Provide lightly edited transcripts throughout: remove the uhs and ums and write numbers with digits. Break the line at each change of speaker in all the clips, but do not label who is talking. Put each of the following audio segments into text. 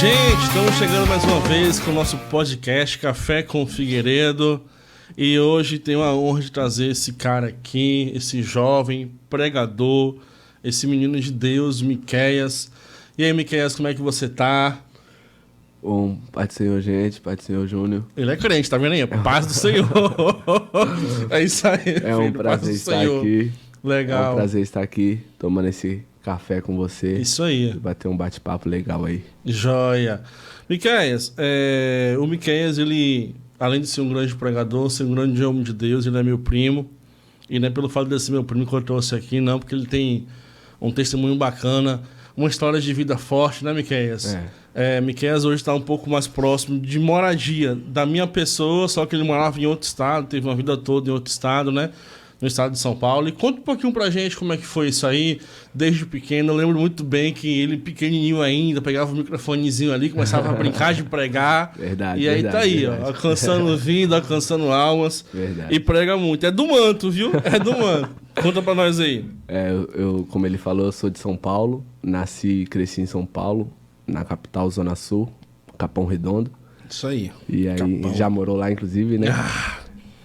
Gente, estamos chegando mais uma vez com o nosso podcast Café com Figueiredo. E hoje tenho a honra de trazer esse cara aqui, esse jovem pregador, esse menino de Deus, Miqueias. E aí, Miqueias, como é que você tá?
Pai do Senhor, gente, Pai do Senhor, Júnior.
Ele é crente, tá vendo aí? Paz do Senhor. É isso aí,
É um prazer estar aqui.
Legal.
É um prazer estar aqui, tomando esse café com você.
Isso aí.
E bater um bate-papo legal aí.
Joia. Miqueias, o Miqueias, ele, além de ser um grande pregador, ser um grande homem de Deus, ele é meu primo. E não é pelo fato de ser meu primo que eu trouxe aqui, não, porque ele tem um testemunho bacana, uma história de vida forte, né, Miqueias? Miqueias hoje está um pouco mais próximo de moradia da minha pessoa, só que ele morava em outro estado, teve uma vida toda em outro estado, né? No estado de São Paulo. E conta um pouquinho pra gente como é que foi isso aí, desde pequeno. Eu lembro muito bem que ele, pequenininho ainda, pegava o microfonezinho ali, começava a brincar de pregar.
Verdade,
e aí
verdade,
tá aí,
verdade.
ó, alcançando vida, alcançando almas.
Verdade.
E prega muito. É do manto, viu? É do manto. Conta pra nós aí.
Eu, como ele falou, eu sou de São Paulo. Nasci e cresci em São Paulo, na capital, Zona Sul, Capão Redondo.
Isso aí.
E aí,
Capão.
já morou lá, inclusive, né?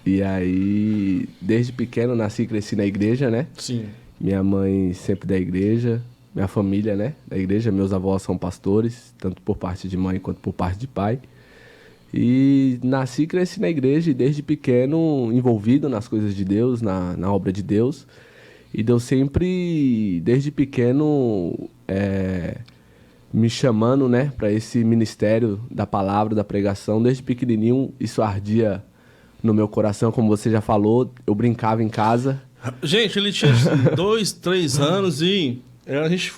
E aí, desde pequeno, nasci e cresci na igreja, né?
Sim.
Minha mãe sempre da igreja, minha família, né? Da igreja, meus avós são pastores, tanto por parte de mãe quanto por parte de pai. E nasci e cresci na igreja e desde pequeno envolvido nas coisas de Deus, na obra de Deus. E Deus sempre, desde pequeno, me chamando, né? Para esse ministério da palavra, da pregação. Desde pequenininho, isso ardia no meu coração, como você já falou. Eu brincava em casa.
Gente, ele tinha 2, 3 anos e a gente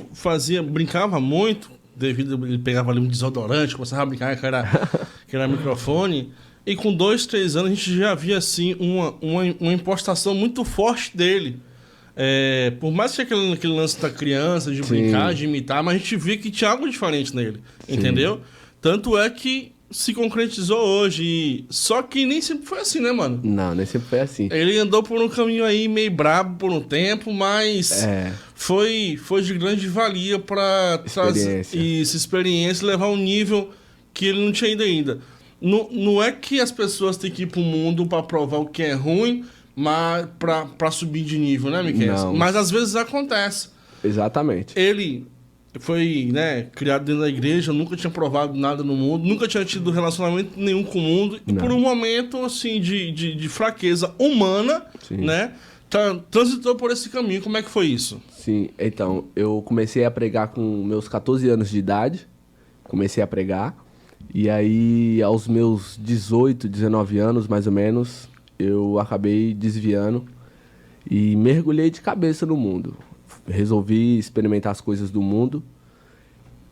brincava muito, devido ele pegava ali um desodorante, começava a brincar que era microfone. E com 2, 3 anos a gente já via assim uma impostação muito forte dele. Por mais que aquele lance da criança, de brincar, de imitar, mas a gente via que tinha algo diferente nele, entendeu? Tanto é que se concretizou hoje. Só que nem sempre foi assim, né, mano?
Não, nem sempre foi assim.
Ele andou por um caminho aí meio brabo por um tempo, mas foi de grande valia para trazer essa experiência e levar um nível que ele não tinha ido ainda. Não é que as pessoas têm que ir pro mundo para provar o que é ruim, mas para subir de nível, né, Miqueias? Mas às vezes acontece.
Exatamente.
Ele foi, né, criado dentro da igreja, nunca tinha provado nada no mundo, nunca tinha tido relacionamento nenhum com o mundo. E por um momento, assim, de fraqueza humana, né, transitou por esse caminho. Como é que foi isso?
Sim, então, eu comecei a pregar com meus 14 anos de idade. Comecei a pregar. E aí, aos meus 18, 19 anos, mais ou menos, eu acabei desviando e mergulhei de cabeça no mundo. Resolvi experimentar as coisas do mundo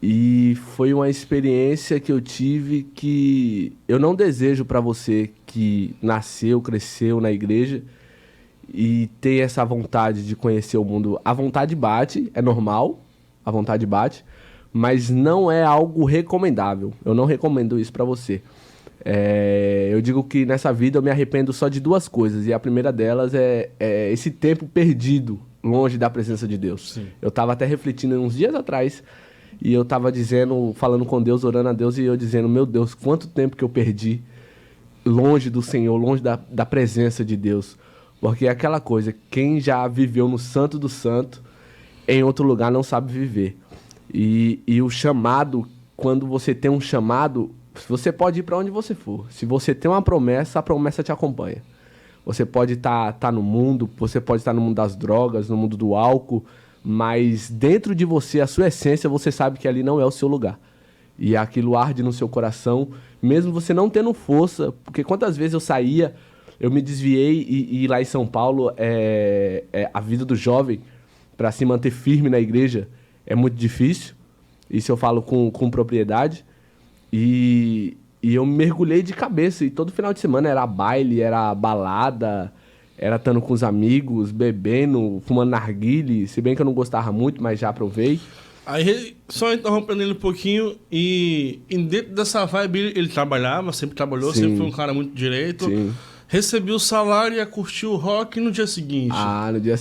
e foi uma experiência que eu tive que eu não desejo para você que nasceu, cresceu na igreja e tem essa vontade de conhecer o mundo. A vontade bate, é normal, a vontade bate, mas não é algo recomendável. Eu não recomendo isso para você. Eu digo que nessa vida eu me arrependo só de 2 coisas e a primeira delas é esse tempo perdido longe da presença de Deus.
Sim.
Eu estava até refletindo uns dias atrás e eu estava falando com Deus, orando a Deus e eu dizendo, meu Deus, quanto tempo que eu perdi longe do Senhor, longe da presença de Deus. Porque é aquela coisa, quem já viveu no santo do santo, em outro lugar não sabe viver. E o chamado, quando você tem um chamado, você pode ir para onde você for. Se você tem uma promessa, a promessa te acompanha. Você pode estar no mundo, você pode estar no mundo das drogas, no mundo do álcool, mas dentro de você, a sua essência, você sabe que ali não é o seu lugar. E aquilo arde no seu coração, mesmo você não tendo força, porque quantas vezes eu saía, eu me desviei e lá em São Paulo, a vida do jovem, para se manter firme na igreja, é muito difícil. Isso eu falo com propriedade. E eu mergulhei de cabeça, e todo final de semana era baile, era balada, era estando com os amigos, bebendo, fumando narguile, se bem que eu não gostava muito, mas já provei.
Aí, só interrompendo ele um pouquinho, e dentro dessa vibe ele trabalhava, sempre trabalhou, sempre foi um cara muito direito.
Sim.
Recebeu o salário, ia curtir o rock no dia seguinte.
No dia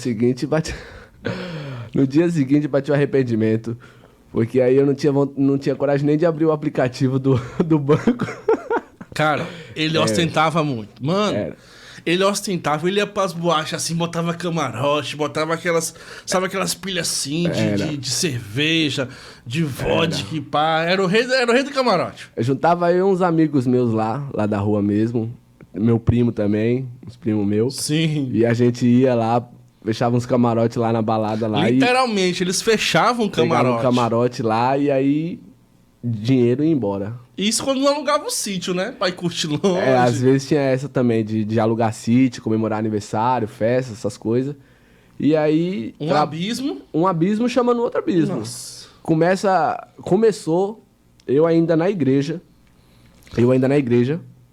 seguinte bateu o arrependimento. Porque aí eu não tinha coragem nem de abrir o aplicativo do banco.
Cara, ele ostentava muito. Mano,
Era.
ele ostentava, ele ia pras boates assim, botava camarote, botava aquelas, sabe, aquelas pilhas assim de cerveja, de vodka, pá. Era o rei do camarote.
Eu juntava aí uns amigos meus lá da rua mesmo. Meu primo também, uns primos meus.
Sim.
E a gente ia lá, fechava uns camarotes lá na balada lá.
Literalmente, eles fechavam o
Pegava
camarote.
um camarote lá e aí dinheiro ia embora.
Isso quando não alugava o sítio, né? Pra ir curtir longe.
Às vezes tinha essa também, de alugar sítio, comemorar aniversário, festa, essas coisas. E aí...
Abismo.
Um abismo chamando outro abismo.
Nossa.
Começou, eu ainda na igreja.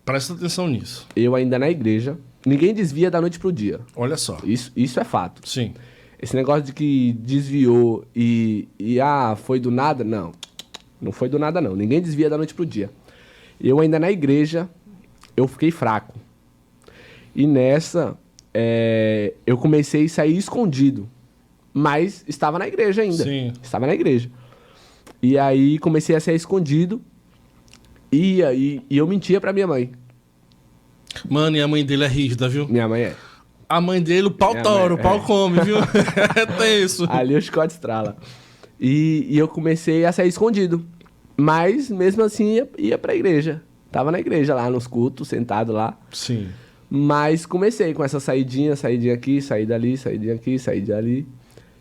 Presta atenção nisso.
Ninguém desvia da noite pro dia.
Olha só.
Isso é fato.
Sim.
Esse negócio de que desviou e foi do nada, não. Não foi do nada, não. Ninguém desvia da noite pro dia. Eu ainda na igreja, eu fiquei fraco. E nessa, eu comecei a sair escondido. Mas estava na igreja ainda.
Sim.
Estava na igreja. E aí comecei a sair escondido. E eu mentia pra minha mãe.
Mano, e a mãe dele é rígida, viu?
Minha mãe é.
A mãe dele, o pau tora, o pau come, viu? É tenso.
Ali o chicote estrala. E eu comecei a sair escondido. Mas, mesmo assim, ia pra igreja. Tava na igreja lá, nos cultos, sentado lá.
Sim.
Mas comecei com essa saidinha aqui, sair dali, saidinha aqui, sair dali.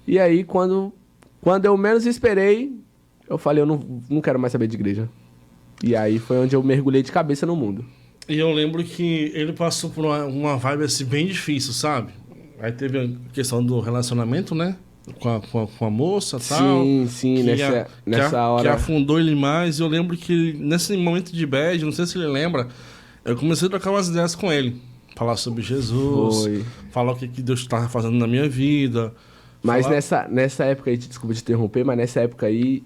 E aí, quando eu menos esperei, eu falei, eu não quero mais saber de igreja. E aí foi onde eu mergulhei de cabeça no mundo.
E eu lembro que ele passou por uma vibe assim bem difícil, sabe? Aí teve a questão do relacionamento, né? Com a moça e tal.
Sim, nessa hora.
Que afundou ele mais. E eu lembro que nesse momento de bad, não sei se ele lembra, eu comecei a trocar umas ideias com ele. Falar sobre Jesus, falar o que Deus estava fazendo na minha vida.
Mas nessa época aí, desculpa te interromper, mas nessa época aí,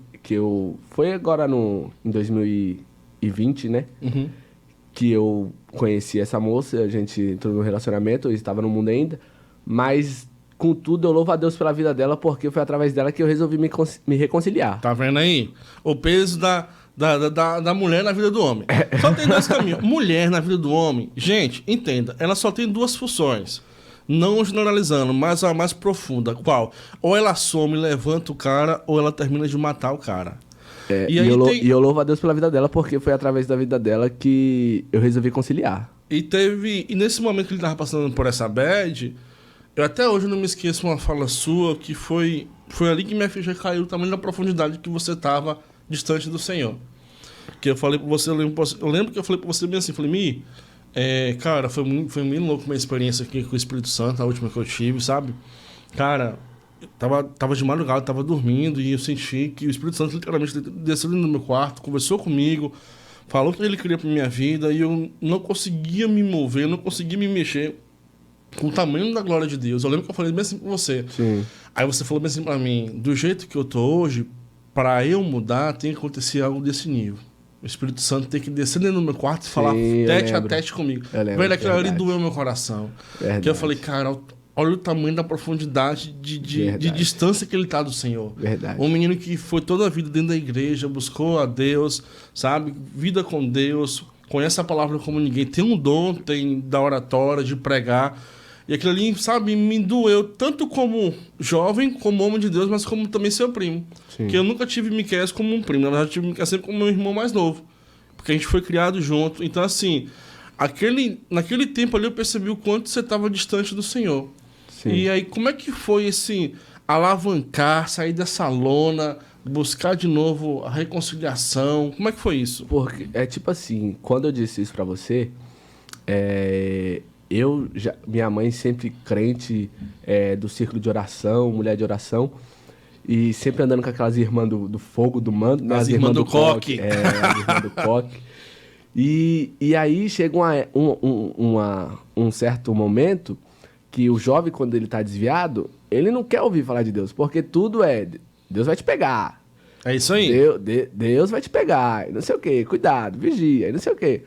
foi agora em 2020, né?
Uhum.
Que eu conheci essa moça, a gente entrou no relacionamento, eu estava no mundo ainda, mas contudo eu louvo a Deus pela vida dela, porque foi através dela que eu resolvi me reconciliar.
Tá vendo aí? O peso da mulher na vida do homem. Só tem dois caminhos. Mulher na vida do homem, gente, entenda, ela só tem duas funções. Não generalizando, mas a mais profunda. Qual? Ou ela some e levanta o cara, ou ela termina de matar o cara.
E eu louvo a Deus pela vida dela, porque foi através da vida dela que eu resolvi conciliar.
E nesse momento que ele tava passando por essa bad, eu até hoje não me esqueço uma fala sua, que foi ali que minha ficha caiu, o tamanho da profundidade que você tava distante do Senhor. Que eu falei pra você, eu lembro que eu falei pra você bem assim, falei, cara, foi muito louco minha experiência aqui com o Espírito Santo, a última que eu tive, sabe? Cara, tava de madrugada, tava dormindo e eu senti que o Espírito Santo literalmente desceu no meu quarto, conversou comigo, falou o que ele queria pra minha vida e eu não conseguia me mover, eu não conseguia me mexer com o tamanho da glória de Deus. Eu lembro que eu falei bem assim pra você.
Sim.
Aí você falou bem assim pra mim, do jeito que eu tô hoje, pra eu mudar, tem que acontecer algo desse nível. O Espírito Santo tem que descer dentro do meu quarto e falar tete a tete comigo. Velho, aquilo ali doeu meu coração.
Verdade.
Que eu falei, cara, olha o tamanho da profundidade de distância que ele tá do Senhor.
Verdade.
Um menino que foi toda a vida dentro da igreja, buscou a Deus, sabe? Vida com Deus, conhece a palavra como ninguém. Tem um dom, tem da oratória, de pregar. E aquilo ali, sabe, me doeu tanto como jovem, como homem de Deus, mas como também seu primo.
Sim.
Que eu nunca tive Miqueias como um primo. Na verdade, eu tive Miqueias sempre como meu irmão mais novo. Porque a gente foi criado junto. Então, assim, naquele tempo ali eu percebi o quanto você estava distante do Senhor. Sim. E aí, como é que foi esse alavancar, sair dessa lona, buscar de novo a reconciliação? Como é que foi isso?
Porque, tipo assim, quando eu disse isso pra você, minha mãe sempre crente do círculo de oração, mulher de oração, e sempre andando com aquelas irmãs do fogo, do manto, né?
As irmãs do coque.
As irmãs do coque. E aí chega um certo momento que o jovem, quando ele tá desviado, ele não quer ouvir falar de Deus, porque tudo Deus vai te pegar.
É isso aí.
Deus vai te pegar, e não sei o quê, cuidado, vigia, e não sei o quê.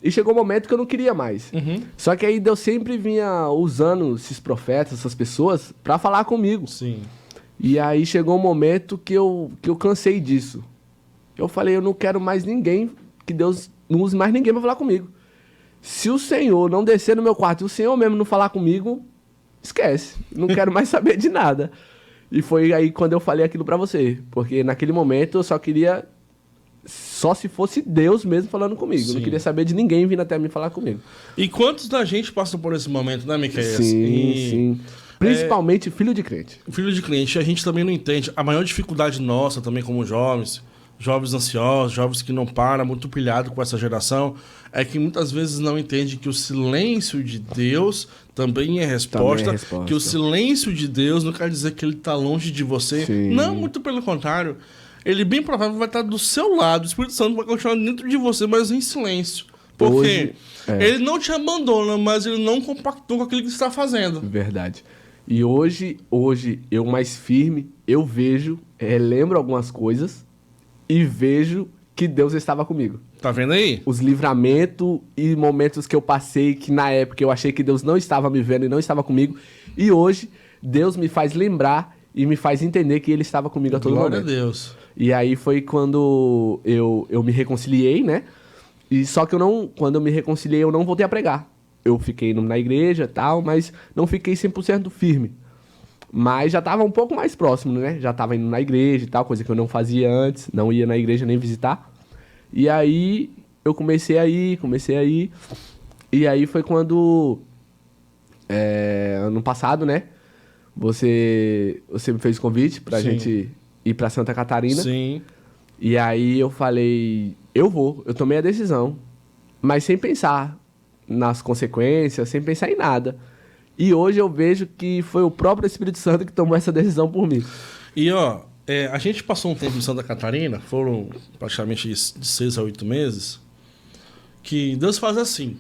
E chegou um momento que eu não queria mais.
Uhum.
Só que aí Deus sempre vinha usando esses profetas, essas pessoas, pra falar comigo.
Sim.
E aí chegou um momento que eu cansei disso. Eu falei, eu não quero mais ninguém, que Deus não use mais ninguém para falar comigo. Se o Senhor não descer no meu quarto e o Senhor mesmo não falar comigo, esquece. Não quero mais saber de nada. E foi aí quando eu falei aquilo pra você. Porque naquele momento eu só queria... Só se fosse Deus mesmo falando comigo.
Sim.
Eu não queria saber de ninguém vindo até mim falar comigo.
E quantos da gente passam por esse momento, né, Miqueias?
Sim. Principalmente filho de crente.
Filho de cliente, a gente também não entende. A maior dificuldade nossa também como jovens ansiosos, jovens que não param, muito pilhados com essa geração, é que muitas vezes não entende que o silêncio de Deus também é resposta, que o silêncio de Deus não quer dizer que ele está longe de você.
Sim.
Não, muito pelo contrário. Ele bem provável vai estar do seu lado, o Espírito Santo vai continuar dentro de você, mas em silêncio. Porque ele não te abandona, mas ele não compactou com aquilo que você está fazendo.
Verdade. E hoje eu mais firme, eu vejo, lembro algumas coisas e vejo que Deus estava comigo.
Tá vendo aí?
Os livramentos e momentos que eu passei, que na época eu achei que Deus não estava me vendo e não estava comigo. E hoje, Deus me faz lembrar e me faz entender que Ele estava comigo a todo momento.
Glória a Deus.
E aí foi quando eu me reconciliei, né? E só que quando eu me reconciliei, eu não voltei a pregar. Eu fiquei indo na igreja e tal, mas não fiquei 100% firme. Mas já estava um pouco mais próximo, né? Já estava indo na igreja e tal, coisa que eu não fazia antes. Não ia na igreja nem visitar. E aí eu comecei a ir. E aí foi quando, ano passado, né? Você me fez o convite pra gente ir pra Santa Catarina.
Sim.
E aí eu falei, eu tomei a decisão. Mas sem pensar nas consequências, sem pensar em nada. E hoje eu vejo que foi o próprio Espírito Santo que tomou essa decisão por mim.
E a gente passou um tempo em Santa Catarina, foram praticamente de 6 a 8 meses, que Deus faz assim.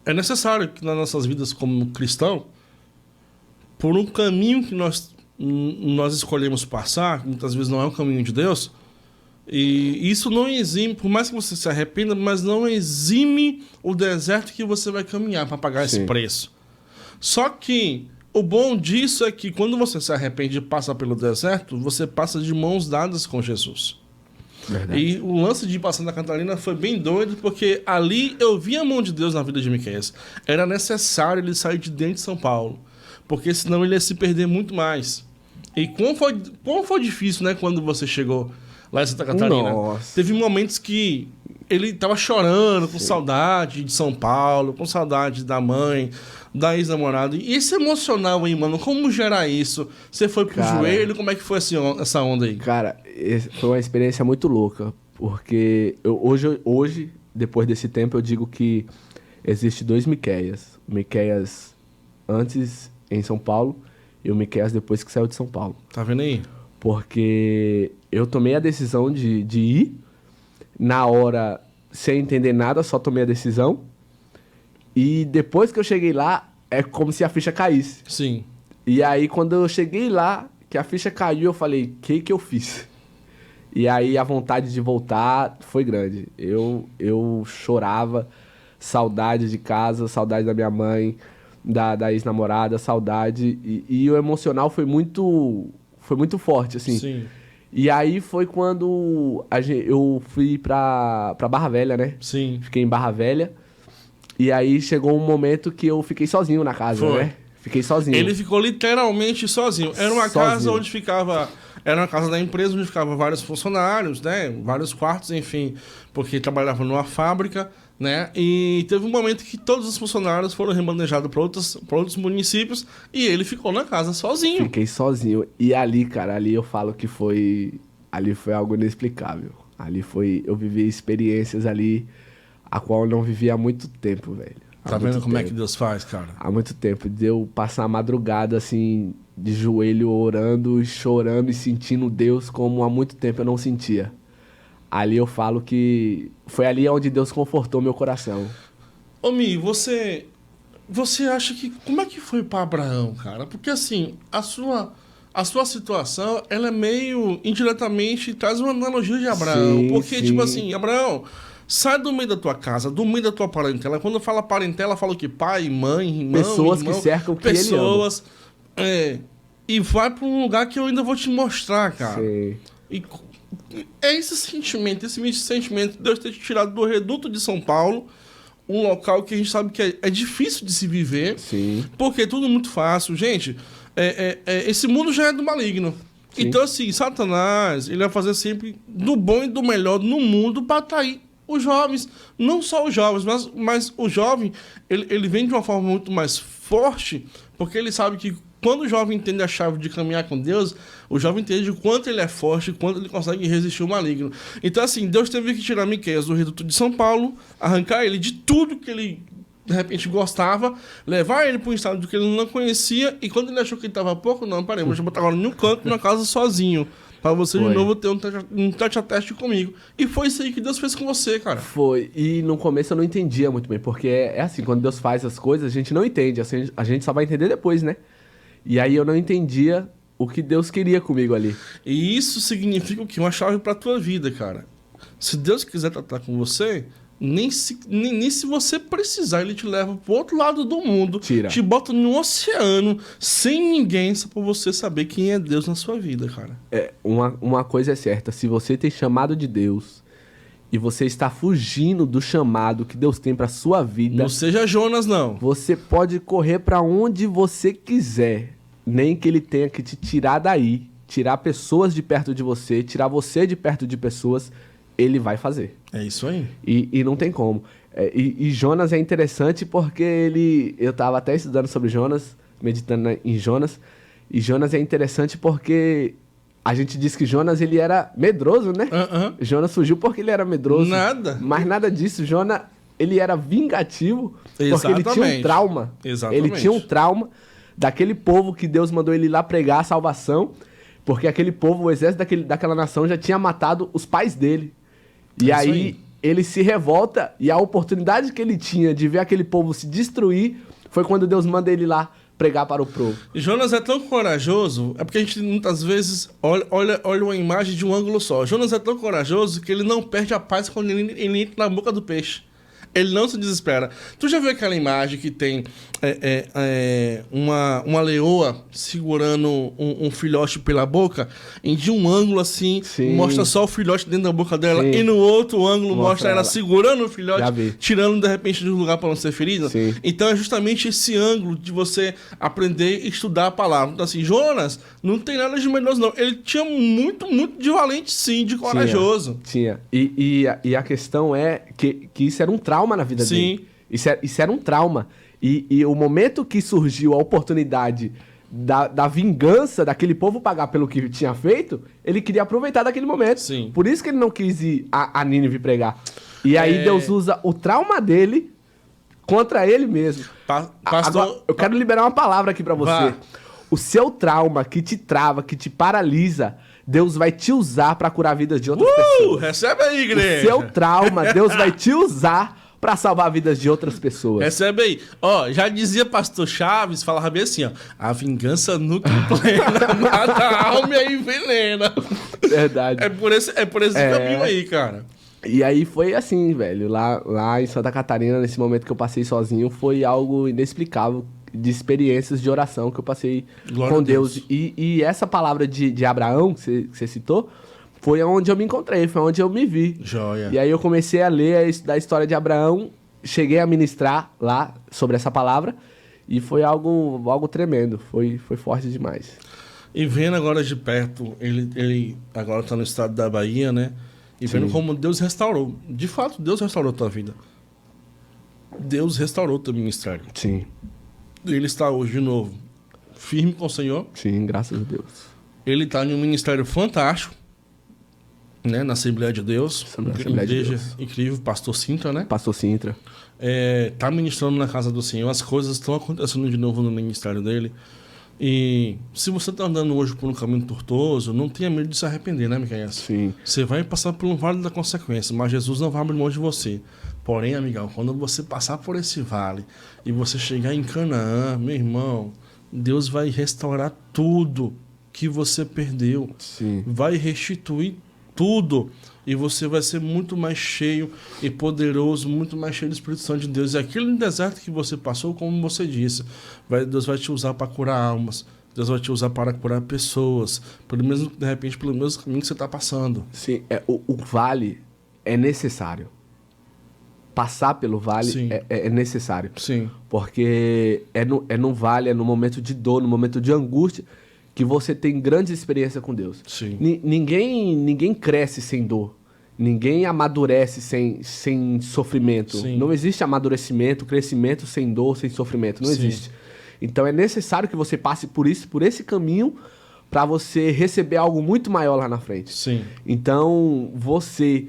É necessário que nas nossas vidas como cristão, por um caminho que nós escolhemos passar, que muitas vezes não é o caminho de Deus, e isso não exime, por mais que você se arrependa, mas não exime o deserto que você vai caminhar para pagar esse preço. Só que o bom disso é que quando você se arrepende e passa pelo deserto, você passa de mãos dadas com Jesus.
Verdade.
E o lance de ir para Santa Catarina foi bem doido, porque ali eu vi a mão de Deus na vida de Miqueias. Era necessário ele sair de dentro de São Paulo, porque senão ele ia se perder muito mais. E como foi difícil, né, quando você chegou lá em Santa Catarina.
Nossa.
Teve momentos que ele tava chorando, com saudade de São Paulo, com saudade da mãe, da ex-namorada. E esse emocional aí, mano, como gerar isso? Você foi pro joelho? Como é que foi essa onda aí?
Cara, foi uma experiência muito louca. Porque hoje, depois desse tempo, eu digo que existe 2 Miqueias. O Miqueias antes em São Paulo e o Miqueias depois que saiu de São Paulo.
Tá vendo aí?
Porque eu tomei a decisão de ir, na hora, sem entender nada, só tomei a decisão. E depois que eu cheguei lá, é como se a ficha caísse.
Sim.
E aí, quando eu cheguei lá, que a ficha caiu, eu falei, o que eu fiz? E aí, a vontade de voltar foi grande. Eu chorava, saudade de casa, saudade da minha mãe, da ex-namorada, saudade. E o emocional foi muito forte, assim.
Sim.
E aí foi quando eu fui pra Barra Velha, né?
Sim.
Fiquei em Barra Velha. E aí chegou um momento que eu fiquei sozinho na casa, né? Fiquei sozinho.
Ele ficou literalmente sozinho. Era uma casa onde ficava... Era uma casa da empresa onde ficavam vários funcionários, né? Vários quartos, enfim. Porque trabalhava numa fábrica, né? E teve um momento que todos os funcionários foram remanejados para outros municípios e ele ficou na casa sozinho.
Fiquei sozinho. E ali, cara, ali eu falo que foi... Ali foi algo inexplicável. Ali foi... Eu vivi experiências ali a qual eu não vivia há muito tempo, velho.
Tá vendo como é que Deus faz, cara?
Há muito tempo. De eu passar a madrugada, assim, de joelho, orando, chorando e sentindo Deus como há muito tempo eu não sentia. Ali eu falo que foi ali onde Deus confortou meu coração.
Ô, Mi, você acha que... Como é que foi para Abraão, cara? Porque, assim, a sua situação, ela é meio indiretamente... Traz uma analogia de Abraão.
Sim,
porque,
sim.
tipo assim, Abraão... Sai do meio da tua casa, do meio da tua parentela. Quando fala parentela, fala o quê? Pai, mãe, irmão,
pessoas
irmão,
que cercam o que ele ama.
pessoas. e vai para um lugar que eu ainda vou te mostrar, cara.
Sim.
E é esse sentimento, Deus ter te tirado do reduto de São Paulo, um local que a gente sabe que é difícil de se viver,
Sim.
porque é tudo muito fácil. Gente, esse mundo já é do maligno.
Sim.
Então, assim, Satanás, ele vai fazer sempre do bom e do melhor no mundo para atrair os jovens. Não só os jovens, mas o jovem, ele vem de uma forma muito mais forte, porque ele sabe que quando o jovem entende a chave de caminhar com Deus, o jovem entende o quanto ele é forte, o quanto ele consegue resistir ao maligno. Então, assim, Deus teve que tirar Miqueias do reduto de São Paulo, arrancar ele de tudo que ele, de repente, gostava, levar ele para um estado que ele não conhecia, e quando ele achou que ele estava pouco, não, parei, vou botar agora em um canto, na casa, sozinho, para você de novo ter um tete-a-tete comigo. E foi isso aí que Deus fez com você, cara.
Foi. E no começo eu não entendia muito bem, porque é assim, quando Deus faz as coisas, a gente não entende, assim, a gente só vai entender depois, né? E aí eu não entendia o que Deus queria comigo ali.
E isso significa o quê? Uma chave para tua vida, cara. Se Deus quiser tratar com você, nem se você precisar, ele te leva pro outro lado do mundo,
Tira.
te bota no oceano, sem ninguém, só pra você saber quem é Deus na sua vida, cara.
Uma coisa é certa, se você tem chamado de Deus e você está fugindo do chamado que Deus tem pra sua vida,
Não seja Jonas, não.
você pode correr pra onde você quiser, nem que ele tenha que te tirar daí, tirar pessoas de perto de você, tirar você de perto de pessoas, ele vai fazer.
É isso aí.
E não tem como. E Jonas é interessante porque eu tava até estudando sobre Jonas, meditando em Jonas, e Jonas é interessante porque a gente diz que Jonas ele era medroso, né? Jonas fugiu porque ele era medroso.
Nada.
Mas nada disso. Jonas, ele era vingativo porque ele tinha um
Exatamente.
trauma.
Exatamente.
Ele tinha um trauma daquele povo que Deus mandou ele ir lá pregar a salvação, porque aquele povo, o exército daquela nação já tinha matado os pais dele. E aí ele se revolta e a oportunidade que ele tinha de ver aquele povo se destruir foi quando Deus manda ele lá pregar para o povo.
Jonas é tão corajoso, é porque a gente muitas vezes olha uma imagem de um ângulo só. Jonas é tão corajoso que ele não perde a paz quando ele entra na boca do peixe. Ele não se desespera. Tu já viu aquela imagem que tem uma leoa segurando um filhote pela boca? E de um ângulo assim,
Sim.
mostra só o filhote dentro da boca dela.
Sim.
E no outro ângulo mostra ela
ela
segurando o
Já
filhote,
vi.
tirando de repente de um lugar para não ser ferida.
Sim.
Então é justamente esse ângulo de você aprender e estudar a palavra. Então assim, Jonas não tem nada de medroso não. Ele tinha muito, muito de valente sim, de corajoso.
Tinha. E a questão é que isso era um trauma na vida
Sim.
dele. Isso era um trauma. E o momento que surgiu a oportunidade da vingança daquele povo pagar pelo que tinha feito, ele queria aproveitar daquele momento.
Sim.
Por isso que ele não quis ir a Nínive pregar. E aí Deus usa o trauma dele contra ele mesmo.
Pastor,
Agora, eu quero liberar uma palavra aqui pra você.
Vá.
O seu trauma que te trava, que te paralisa, Deus vai te usar pra curar a vida de outras pessoas.
recebe aí,
O
igreja.
seu trauma, Deus vai te usar pra salvar a vida de outras pessoas.
Recebe aí. Ó, já dizia pastor Chaves, falava bem assim, ó. A vingança nunca plena, mata a alma e envenena.
Verdade.
É por esse caminho aí, cara.
E aí foi assim, velho. Lá em Santa Catarina, nesse momento que eu passei sozinho, foi algo inexplicável de experiências de oração que eu passei
Glória
com
a Deus.
Deus. E essa palavra de Abraão, que você citou, foi onde eu me encontrei, foi onde eu me vi.
Joia.
E aí eu comecei a ler da história de Abraão, cheguei a ministrar lá sobre essa palavra, e foi algo tremendo, foi forte demais.
E vendo agora de perto, ele agora tá no estado da Bahia, né? E vendo como Deus restaurou. De fato, Deus restaurou a tua vida. Deus restaurou o teu ministério.
Sim,
Ele está hoje de novo firme com o Senhor.
sim, graças a Deus.
Ele está em um ministério fantástico, né? Na Assembleia de Deus.
Na Assembleia de
Igreja
Deus.
incrível, pastor Sintra, né?
Pastor Sintra.
Tá ministrando na casa do Senhor. As coisas estão acontecendo de novo no ministério dele. E se você está andando hoje por um caminho tortuoso, não tenha medo de se arrepender, né, Miqueias?
Sim.
Você vai passar por um vale da consequência, mas Jesus não vai abrir mão de você. Porém, amigão, quando você passar por esse vale e você chegar em Canaã, meu irmão, Deus vai restaurar tudo que você perdeu.
Sim.
Vai restituir tudo. E você vai ser muito mais cheio e poderoso, muito mais cheio do Espírito Santo de Deus. E aquele deserto que você passou, como você disse, Deus vai te usar para curar almas, Deus vai te usar para curar pessoas, de repente, pelo mesmo caminho que você está passando.
Sim, o vale é necessário. Passar pelo vale é necessário.
Sim.
Porque é no vale, é no momento de dor, no momento de angústia, que você tem grande experiência com Deus.
Sim.
Ninguém cresce sem dor. Ninguém amadurece sem sofrimento.
Sim.
Não existe amadurecimento, crescimento sem dor, sem sofrimento. Não
Sim.
existe. Então é necessário que você passe por esse caminho, para você receber algo muito maior lá na frente.
Sim.
Então, você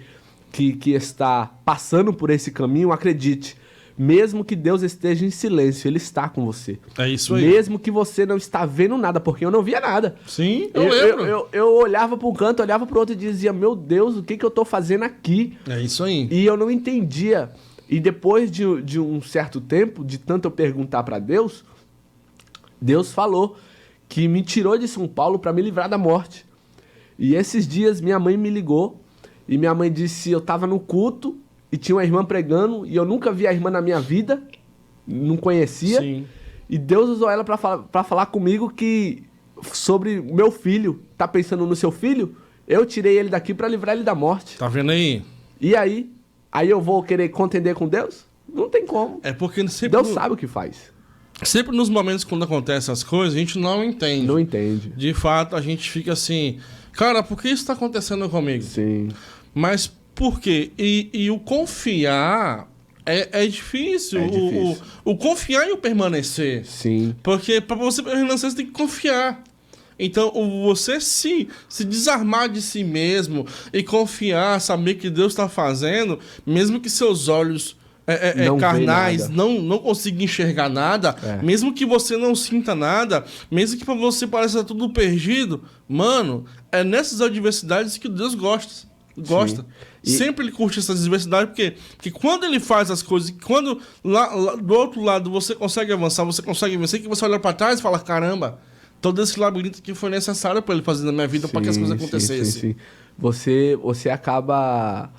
que está passando por esse caminho, acredite, mesmo que Deus esteja em silêncio, Ele está com você.
É isso aí.
Mesmo que você não está vendo nada, porque eu não via nada.
Sim, eu lembro.
Eu olhava para um canto, olhava para o outro e dizia, meu Deus, o que eu estou fazendo aqui?
É isso aí.
E eu não entendia. E depois de um certo tempo, de tanto eu perguntar para Deus, Deus falou que me tirou de São Paulo para me livrar da morte. E esses dias minha mãe me ligou e minha mãe disse, eu estava no culto e tinha uma irmã pregando e eu nunca vi a irmã na minha vida, não conhecia.
Sim.
E Deus usou ela para falar comigo que sobre o meu filho. Tá pensando no seu filho? Eu tirei ele daqui para livrar ele da morte.
Tá vendo aí?
E aí? Aí eu vou querer contender com Deus? Não tem como.
É porque sempre...
Deus sabe o que faz.
Sempre nos momentos quando acontecem as coisas, a gente não entende.
Não entende.
De fato, a gente fica assim... Cara, por que isso tá acontecendo comigo?
Sim.
Mas por quê? E o confiar é difícil.
É difícil.
O confiar e o permanecer.
Sim.
Porque para você permanecer, você tem que confiar. Então, você se desarmar de si mesmo e confiar, saber que Deus está fazendo, mesmo que seus olhos
Não
carnais
vê
não consigam enxergar nada, mesmo que você não sinta nada, mesmo que para você pareça tudo perdido, mano, é nessas adversidades que Deus gosta. Sempre ele curte essa diversidade, porque quando ele faz as coisas, quando lá do outro lado você consegue avançar, você consegue vencer, que você olha para trás e fala, caramba, todo esse labirinto que foi necessário para ele fazer na minha vida, para que as coisas acontecessem.
Sim. Você acaba...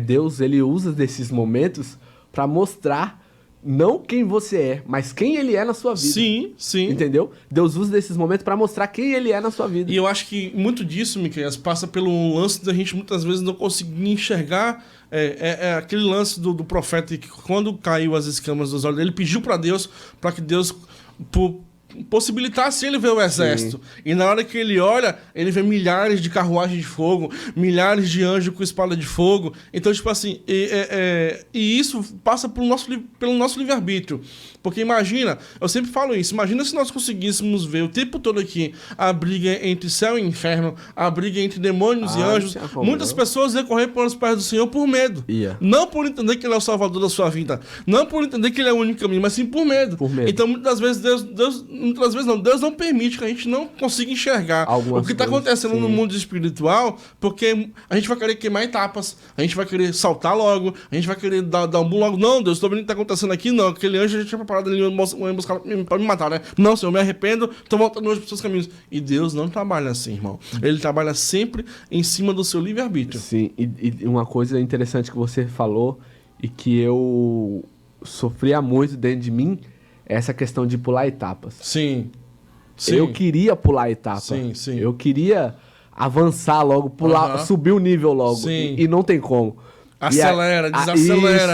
Deus, ele usa desses momentos para mostrar não quem você é, mas quem ele é na sua vida.
Sim.
Entendeu? Deus usa desses momentos para mostrar quem ele é na sua vida.
E eu acho que muito disso, Miqueias, passa pelo lance da gente muitas vezes não conseguir enxergar aquele lance do profeta que quando caiu as escamas dos olhos dele, ele pediu para Deus, para que Deus possibilitasse ele ver o exército. Sim. E na hora que ele olha, ele vê milhares de carruagens de fogo, milhares de anjos com espada de fogo. Então, tipo assim, e isso passa pelo nosso livre-arbítrio. Porque imagina, eu sempre falo isso, imagina se nós conseguíssemos ver o tempo todo aqui a briga entre céu e inferno, a briga entre demônios e anjos. Muitas pessoas iam correr pelos pés do Senhor por medo. Não por entender que ele é o salvador da sua vida, não por entender que ele é o único caminho, mas sim por medo. Então, muitas vezes, Deus não permite que a gente não consiga enxergar o que está acontecendo no mundo espiritual, porque a gente vai querer queimar etapas, a gente vai querer saltar logo, a gente vai querer dar um boom logo. Não, Deus, estou vendo o que está acontecendo aqui, não. Aquele anjo a gente tinha preparado ali para me matar, né? Não, Senhor, eu me arrependo, estou voltando hoje para os seus caminhos. E Deus não trabalha assim, irmão. Ele trabalha sempre em cima do seu livre-arbítrio.
Sim, e uma coisa interessante que você falou e que eu sofria muito dentro de mim, essa questão de pular etapas.
Sim.
Eu queria pular etapas.
Sim.
Eu queria avançar logo, pular, subir o nível logo. E não tem como.
Desacelera,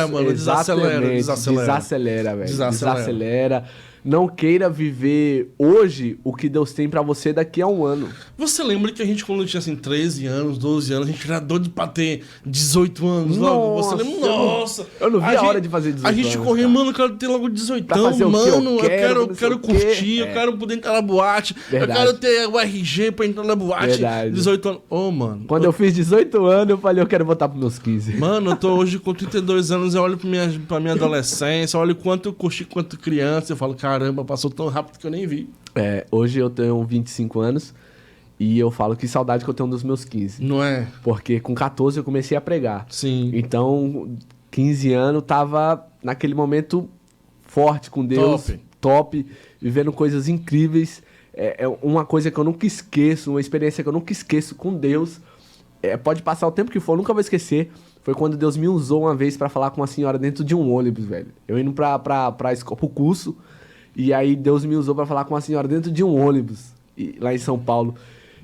mano.
Desacelera, velho. Desacelera. Não queira viver hoje o que Deus tem pra você daqui a um ano.
Você lembra que a gente, quando tinha assim 13 anos, 12 anos, a gente era doido pra ter 18 anos logo? Você lembra? Nossa!
Eu não vi a hora de fazer 18 anos.
A gente corria, mano, eu quero ter logo 18
anos,
mano. Eu quero curtir, eu quero poder entrar na boate.
Verdade.
Eu quero ter o RG pra entrar na boate.
Verdade.
18 anos. Mano.
Quando eu fiz 18 anos, eu falei, eu quero voltar pros meus 15.
Mano, eu tô hoje com 32 anos, eu olho pra minha adolescência, eu olho quanto eu curti quanto criança, eu falo, caramba, passou tão rápido que eu nem vi.
Hoje eu tenho 25 anos e eu falo que saudade que eu tenho dos meus 15.
Não é?
Porque com 14 eu comecei a pregar.
Sim.
Então, 15 anos tava naquele momento forte com Deus. Top, vivendo coisas incríveis. É uma coisa que eu nunca esqueço, uma experiência que eu nunca esqueço com Deus. Pode passar o tempo que for, eu nunca vou esquecer. Foi quando Deus me usou uma vez pra falar com uma senhora dentro de um ônibus, velho. Eu indo pro curso. E aí Deus me usou pra falar com uma senhora dentro de um ônibus, lá em São Paulo.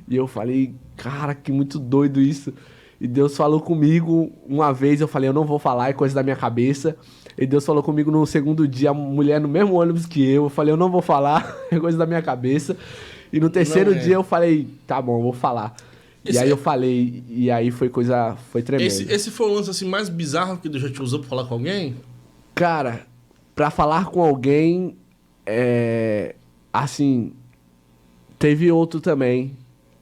E eu falei, cara, que muito doido isso. E Deus falou comigo uma vez, eu falei, eu não vou falar, é coisa da minha cabeça. E Deus falou comigo no segundo dia, a mulher no mesmo ônibus que eu falei, eu não vou falar, é coisa da minha cabeça. E no terceiro dia eu falei, tá bom, eu vou falar. E aí eu falei, e aí foi tremendo.
Esse foi o lance assim, mais bizarro que Deus já te usou pra falar com alguém?
Cara, pra falar com alguém, assim, teve outro também.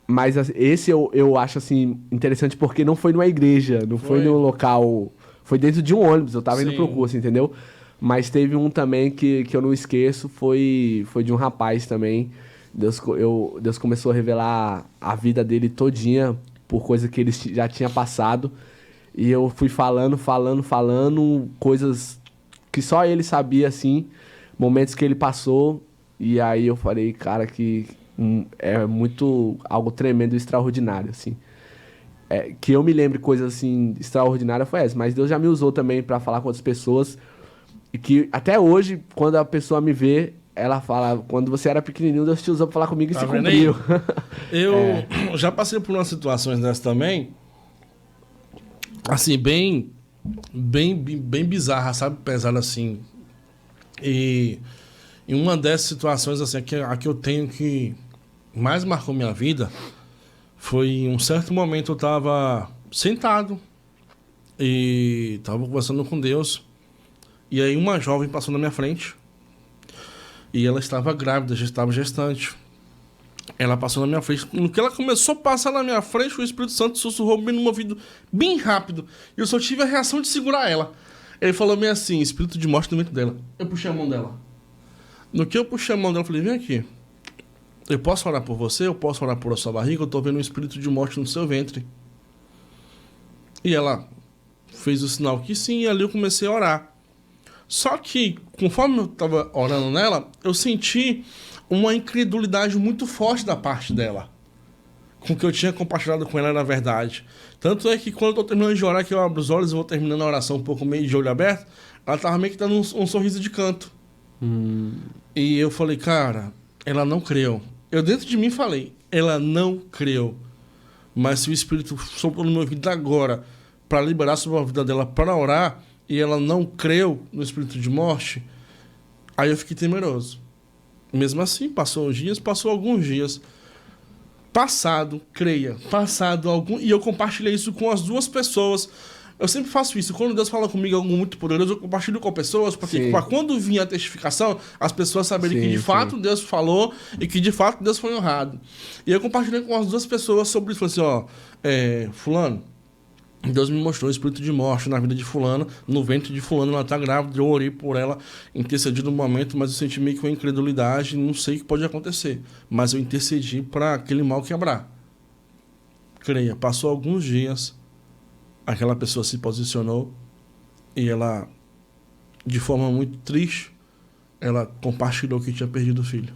Mas esse eu acho, assim, interessante porque não foi numa igreja, não foi num local... Foi dentro de um ônibus, eu tava indo pro curso, entendeu? Mas teve um também que eu não esqueço, foi de um rapaz também. Deus começou a revelar a vida dele todinha por coisa que ele já tinha passado. E eu fui falando, coisas que só ele sabia, assim, momentos que ele passou. E aí eu falei, cara, que é muito algo tremendo e extraordinário, assim. Que eu me lembre coisas, assim, extraordinárias foi essa. Mas Deus já me usou também para falar com outras pessoas. E que até hoje, quando a pessoa me vê, ela fala, quando você era pequenininho, Deus te usou pra falar comigo e se cumpriu.
Eu já passei por umas situações dessas também, assim, bem bizarra, sabe? Pesada, assim. E em uma dessas situações, assim, a que eu tenho que mais marcou minha vida, foi em um certo momento eu tava sentado e tava conversando com Deus, e aí uma jovem passou na minha frente, e ela estava grávida, já estava gestante. Ela passou na minha frente. No que ela começou a passar na minha frente, o Espírito Santo sussurrou bem no meu ouvido, bem rápido. E eu só tive a reação de segurar ela. Ele falou meio assim, espírito de morte no ventre dela. Eu puxei a mão dela. No que eu puxei a mão dela, eu falei, vem aqui. Eu posso orar por você? Eu posso orar por a sua barriga? Eu tô vendo um espírito de morte no seu ventre. E ela fez o sinal que sim, e ali eu comecei a orar. Só que, conforme eu estava orando nela, eu senti uma incredulidade muito forte da parte dela. Com o que eu tinha compartilhado com ela era verdade. Tanto é que quando eu estou terminando de orar, que eu abro os olhos e vou terminando a oração um pouco meio de olho aberto, ela estava meio que dando um sorriso de canto. E eu falei, cara, ela não creu. Eu dentro de mim falei, ela não creu. Mas se o Espírito soprou no meu ouvido agora para liberar sobre a vida dela para orar, e ela não creu no espírito de morte, aí eu fiquei temeroso. Mesmo assim, passou alguns dias. E eu compartilhei isso com as duas pessoas. Eu sempre faço isso. Quando Deus fala comigo algo muito poderoso, eu compartilho com pessoas, porque quando vir a testificação, as pessoas saberem que de fato Deus falou e que de fato Deus foi honrado. E eu compartilhei com as duas pessoas sobre isso. Falei assim, fulano, Deus me mostrou o espírito de morte na vida de fulano, no ventre de fulano, ela tá grávida, eu orei por ela, intercedi no momento, mas eu senti meio que uma incredulidade, não sei o que pode acontecer, mas eu intercedi para aquele mal quebrar. Creia, passou alguns dias, aquela pessoa se posicionou e ela, de forma muito triste, ela compartilhou que tinha perdido o filho.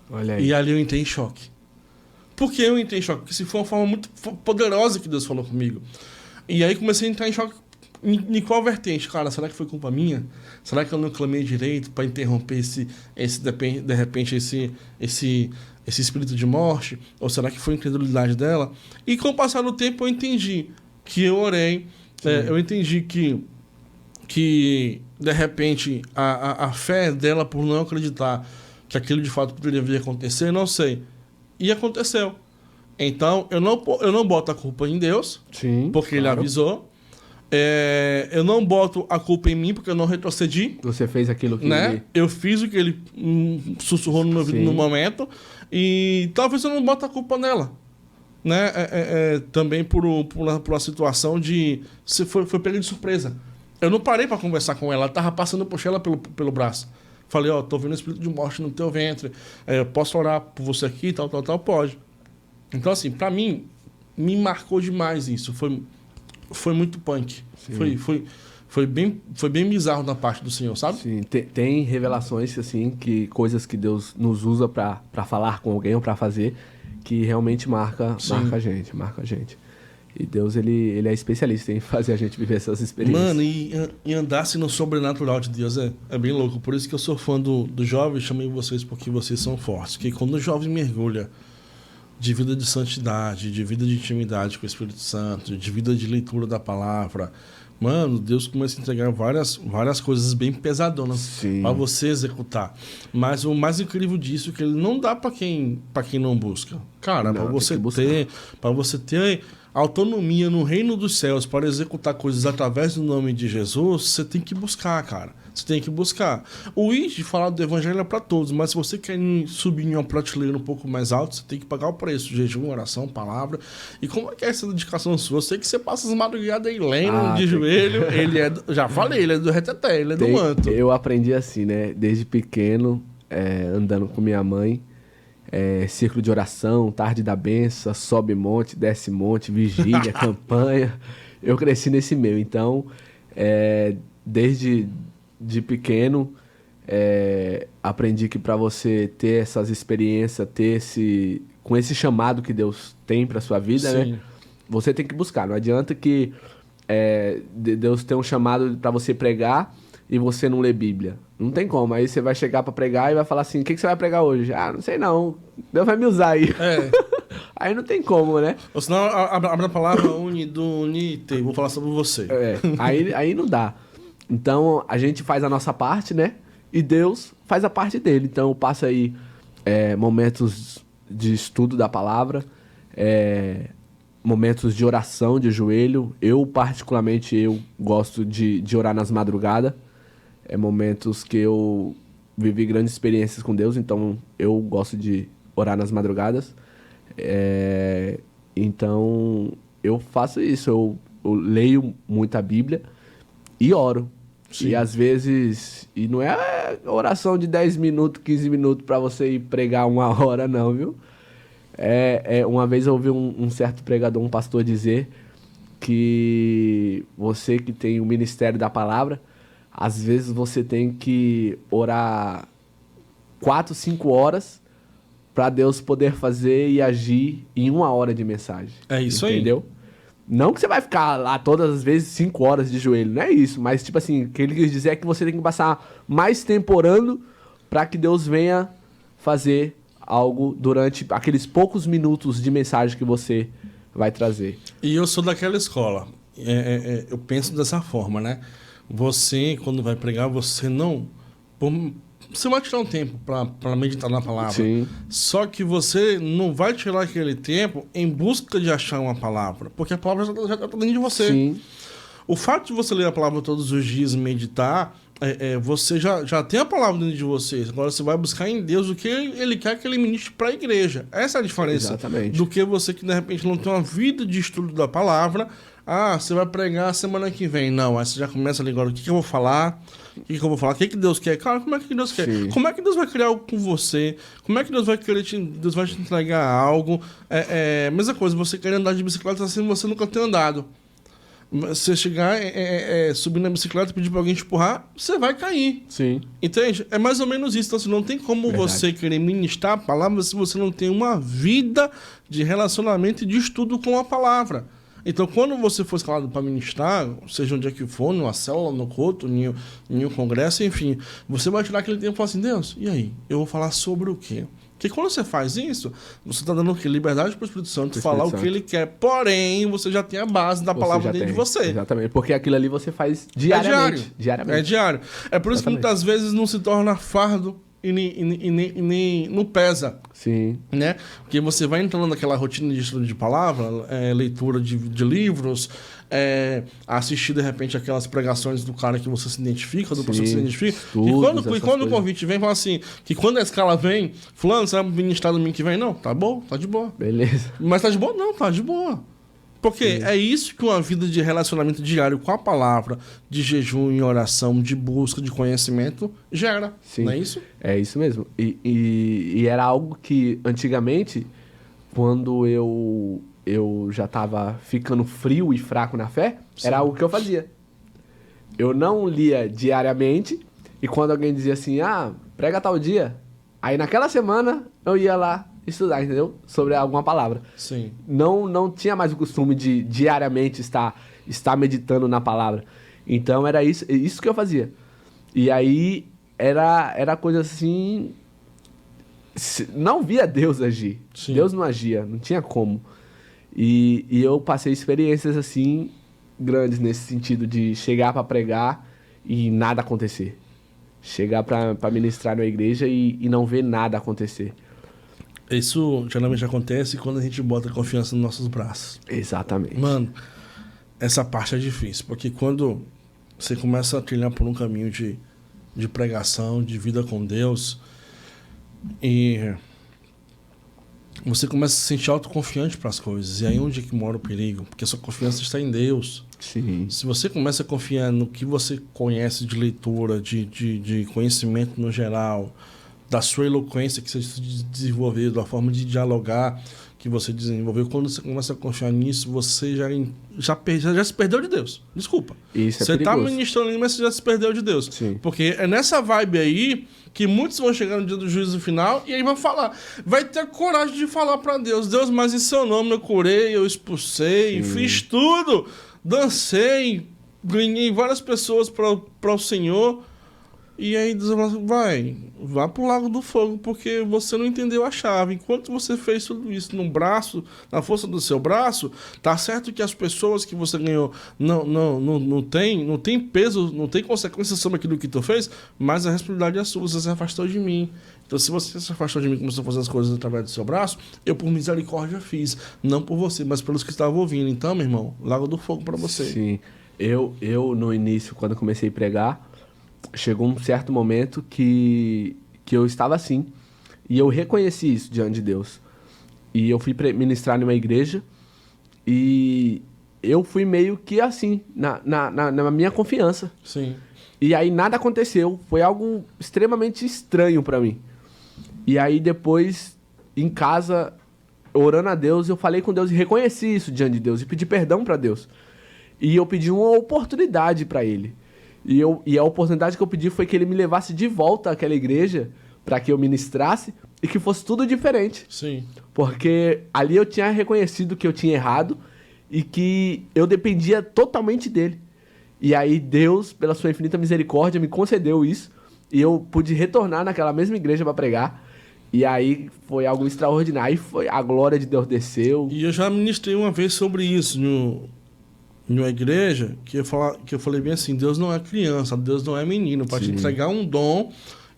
Olha aí.
E ali eu entrei em choque. Por que eu entrei em choque? Porque se foi uma forma muito poderosa que Deus falou comigo. E aí comecei a entrar em choque em qual vertente? Cara, será que foi culpa minha? Será que eu não clamei direito para interromper de repente esse espírito de morte? Ou será que foi a incredulidade dela? E com o passar do tempo eu entendi que eu orei, eu entendi que de repente a fé dela por não acreditar que aquilo de fato poderia vir a acontecer, não sei. E aconteceu. Então, eu não boto a culpa em Deus, porque Ele avisou. Eu não boto a culpa em mim, porque eu não retrocedi.
Você fez aquilo que
ele... Eu fiz o que Ele sussurrou no meu ouvido no momento. E talvez eu não bote a culpa nela. Né? Também por uma situação de... Foi pego de surpresa. Eu não parei para conversar com ela. Ela estava passando, puxei ela pelo braço. Falei, tô vendo o espírito de morte no teu ventre. Posso orar por você aqui, tal, pode. Então, assim, pra mim, me marcou demais isso. Foi muito punk. Foi bem bizarro da parte do Senhor, sabe?
Sim, tem revelações, assim, coisas que Deus nos usa pra falar com alguém ou pra fazer, que realmente marca a gente. E Deus, ele é especialista em fazer a gente viver essas experiências.
Mano, e andar-se no sobrenatural de Deus é bem louco. Por isso que eu sou fã do jovem, chamei vocês porque vocês são fortes. Porque quando o jovem mergulha de vida de santidade, de vida de intimidade com o Espírito Santo, de vida de leitura da palavra, mano, Deus começa a entregar várias coisas bem pesadonas para você executar. Mas o mais incrível disso é que ele não dá para quem não busca. Cara, para você ter autonomia no reino dos céus para executar coisas através do nome de Jesus, você tem que buscar, cara. Você tem que buscar. O de falar do evangelho é para todos, mas se você quer subir em uma prateleira um pouco mais alta, você tem que pagar o preço. Jejum, oração, palavra. E como é que é essa dedicação sua? Eu sei que você passa as madrugadas aí lendo de joelho. Ele é já falei, ele é do reteté, ele é do manto.
Eu aprendi assim, né? Desde pequeno, andando com minha mãe. Círculo de oração, tarde da benção, sobe monte, desce monte, vigília, campanha. Eu cresci nesse meio. Então, desde de pequeno, aprendi que para você ter essas experiências, com esse chamado que Deus tem para sua vida, né? Você tem que buscar. Não adianta que Deus tem um chamado para você pregar e você não lê Bíblia. Não tem como. Aí você vai chegar para pregar e vai falar assim, o que você vai pregar hoje? Ah, não sei não. Deus vai me usar aí. Aí não tem como, né?
Ou senão, abre a palavra unite, vou falar sobre você.
Aí não dá. Então, a gente faz a nossa parte, né? E Deus faz a parte dele. Então, passa aí momentos de estudo da palavra, momentos de oração de joelho. Eu, particularmente, gosto de orar nas madrugadas. Momentos que eu vivi grandes experiências com Deus, então eu gosto de orar nas madrugadas. Então, eu faço isso. Eu leio muito a Bíblia e oro. Sim. E às vezes... E não é oração de 10 minutos, 15 minutos para você ir pregar 1 hora, não, viu? Uma vez eu ouvi um certo pregador, um pastor, dizer que você que tem o ministério da palavra, às vezes você tem que orar 4, 5 horas para Deus poder fazer e agir em 1 hora de mensagem.
É isso aí.
Entendeu? Não que você vai ficar lá todas as vezes 5 horas de joelho, não é isso. Mas, tipo assim, o que ele quis dizer é que você tem que passar mais tempo orando para que Deus venha fazer algo durante aqueles poucos minutos de mensagem que você vai trazer.
E eu sou daquela escola. Eu penso dessa forma, né? Você, quando vai pregar, você não... Você vai tirar um tempo para meditar na palavra.
Sim.
Só que você não vai tirar aquele tempo em busca de achar uma palavra. Porque a palavra já está dentro de você.
Sim.
O fato de você ler a palavra todos os dias e meditar, você já tem a palavra dentro de você. Agora você vai buscar em Deus o que Ele quer que Ele ministre para a igreja. Essa é a diferença.
Exatamente.
Do que você que de repente não tem uma vida de estudo da palavra. Ah, você vai pregar semana que vem. Não, aí você já começa ali agora, o que eu vou falar? O que eu vou falar? O que Deus quer? Cara, como é que Deus quer?
Sim.
Como é que Deus vai criar algo com você? Como é que Deus vai querer Deus vai te entregar algo? Mesma coisa, você querer andar de bicicleta assim, você nunca tem andado. Você chegar, subir na bicicleta e pedir pra alguém te empurrar, você vai cair.
Sim.
Entende? É mais ou menos isso. Então, assim, não tem como
Verdade.
você querer ministrar a palavra se você não tem uma vida de relacionamento e de estudo com a palavra. Então, quando você for escalado para ministrar, seja onde é que for, numa célula, no culto, em um congresso, enfim, você vai tirar aquele tempo e falar assim, Deus, e aí? Eu vou falar sobre o quê? Porque quando você faz isso, você está dando o quê? Liberdade para o Espírito Santo falar o que ele quer. Porém, você já tem a base da palavra dentro de você.
Exatamente, porque aquilo ali você faz diariamente.
É diário. É por isso que muitas vezes não se torna fardo e nem não pesa.
Sim.
Né? Porque você vai entrando naquela rotina de estudo de palavra, leitura de livros, assistir de repente aquelas pregações do cara que você se identifica, do pastor que você se identifica. E quando o convite vem, fala assim, que quando a escala vem, fulano, você vai ministrar domingo que vem? Não, tá bom, tá de boa.
Beleza.
Mas tá de boa? Não, tá de boa. Porque é isso que uma vida de relacionamento diário com a palavra, de jejum e oração, de busca de conhecimento, gera.
Sim.
Não é isso?
É isso mesmo. E era algo que, antigamente, quando eu já estava ficando frio e fraco na fé, sim, era algo que eu fazia. Eu não lia diariamente, e quando alguém dizia assim, prega tal dia, aí naquela semana eu ia lá estudar, entendeu? Sobre alguma palavra.
Sim.
Não tinha mais o costume de diariamente estar meditando na palavra. Então era isso que eu fazia. E aí era coisa assim. Não via Deus agir.
Sim.
Deus não agia, não tinha como. E eu passei experiências assim grandes nesse sentido de chegar para pregar e nada acontecer. Chegar para ministrar na igreja e não ver nada acontecer.
Isso geralmente acontece quando a gente bota confiança nos nossos braços.
Exatamente.
Mano, essa parte é difícil, porque quando você começa a trilhar por um caminho de pregação, de vida com Deus, e você começa a se sentir autoconfiante para as coisas. E aí onde é que mora o perigo? Porque a sua confiança está em Deus.
Sim.
Se você começa a confiar no que você conhece de leitura, de conhecimento no geral, da sua eloquência que você desenvolveu, da forma de dialogar que você desenvolveu, quando você começa a confiar nisso, você já se perdeu de Deus. Desculpa.
Isso é
você está
perigoso.
ministrando ali, mas você já se perdeu de Deus.
Sim.
Porque é nessa vibe aí que muitos vão chegar no dia do juízo final e aí vão falar, vai ter coragem de falar para Deus, Deus, mas em seu nome eu curei, eu expulsei, fiz tudo, dancei, ganhei várias pessoas para o Senhor. E aí Deus vai, vá pro Lago do Fogo, porque você não entendeu a chave. Enquanto você fez tudo isso no braço, na força do seu braço, tá certo que as pessoas que você ganhou não tem peso, não tem consequência sobre aquilo que tu fez, mas a responsabilidade é sua, você se afastou de mim. Então, se você se afastou de mim e começou a fazer as coisas através do seu braço, eu por misericórdia fiz. Não por você, mas pelos que estavam ouvindo. Então, meu irmão, Lago do Fogo para você.
Sim. Eu, no início, quando comecei a pregar, chegou um certo momento que eu estava assim. E eu reconheci isso diante de Deus. E eu fui ministrar numa igreja e eu fui meio que assim, na minha confiança.
Sim.
E aí nada aconteceu. Foi algo extremamente estranho pra mim. E aí depois, em casa, orando a Deus, eu falei com Deus e reconheci isso diante de Deus. E pedi perdão pra Deus. E eu pedi uma oportunidade pra Ele. E a oportunidade que eu pedi foi que Ele me levasse de volta àquela igreja pra que eu ministrasse e que fosse tudo diferente.
Sim.
Porque ali eu tinha reconhecido que eu tinha errado e que eu dependia totalmente dele. E aí Deus, pela sua infinita misericórdia, me concedeu isso. E eu pude retornar naquela mesma igreja para pregar. E aí foi algo extraordinário. Aí a glória de Deus desceu.
E eu já ministrei uma vez sobre isso numa igreja, que eu falei bem assim, Deus não é criança, Deus não é menino, para te entregar um dom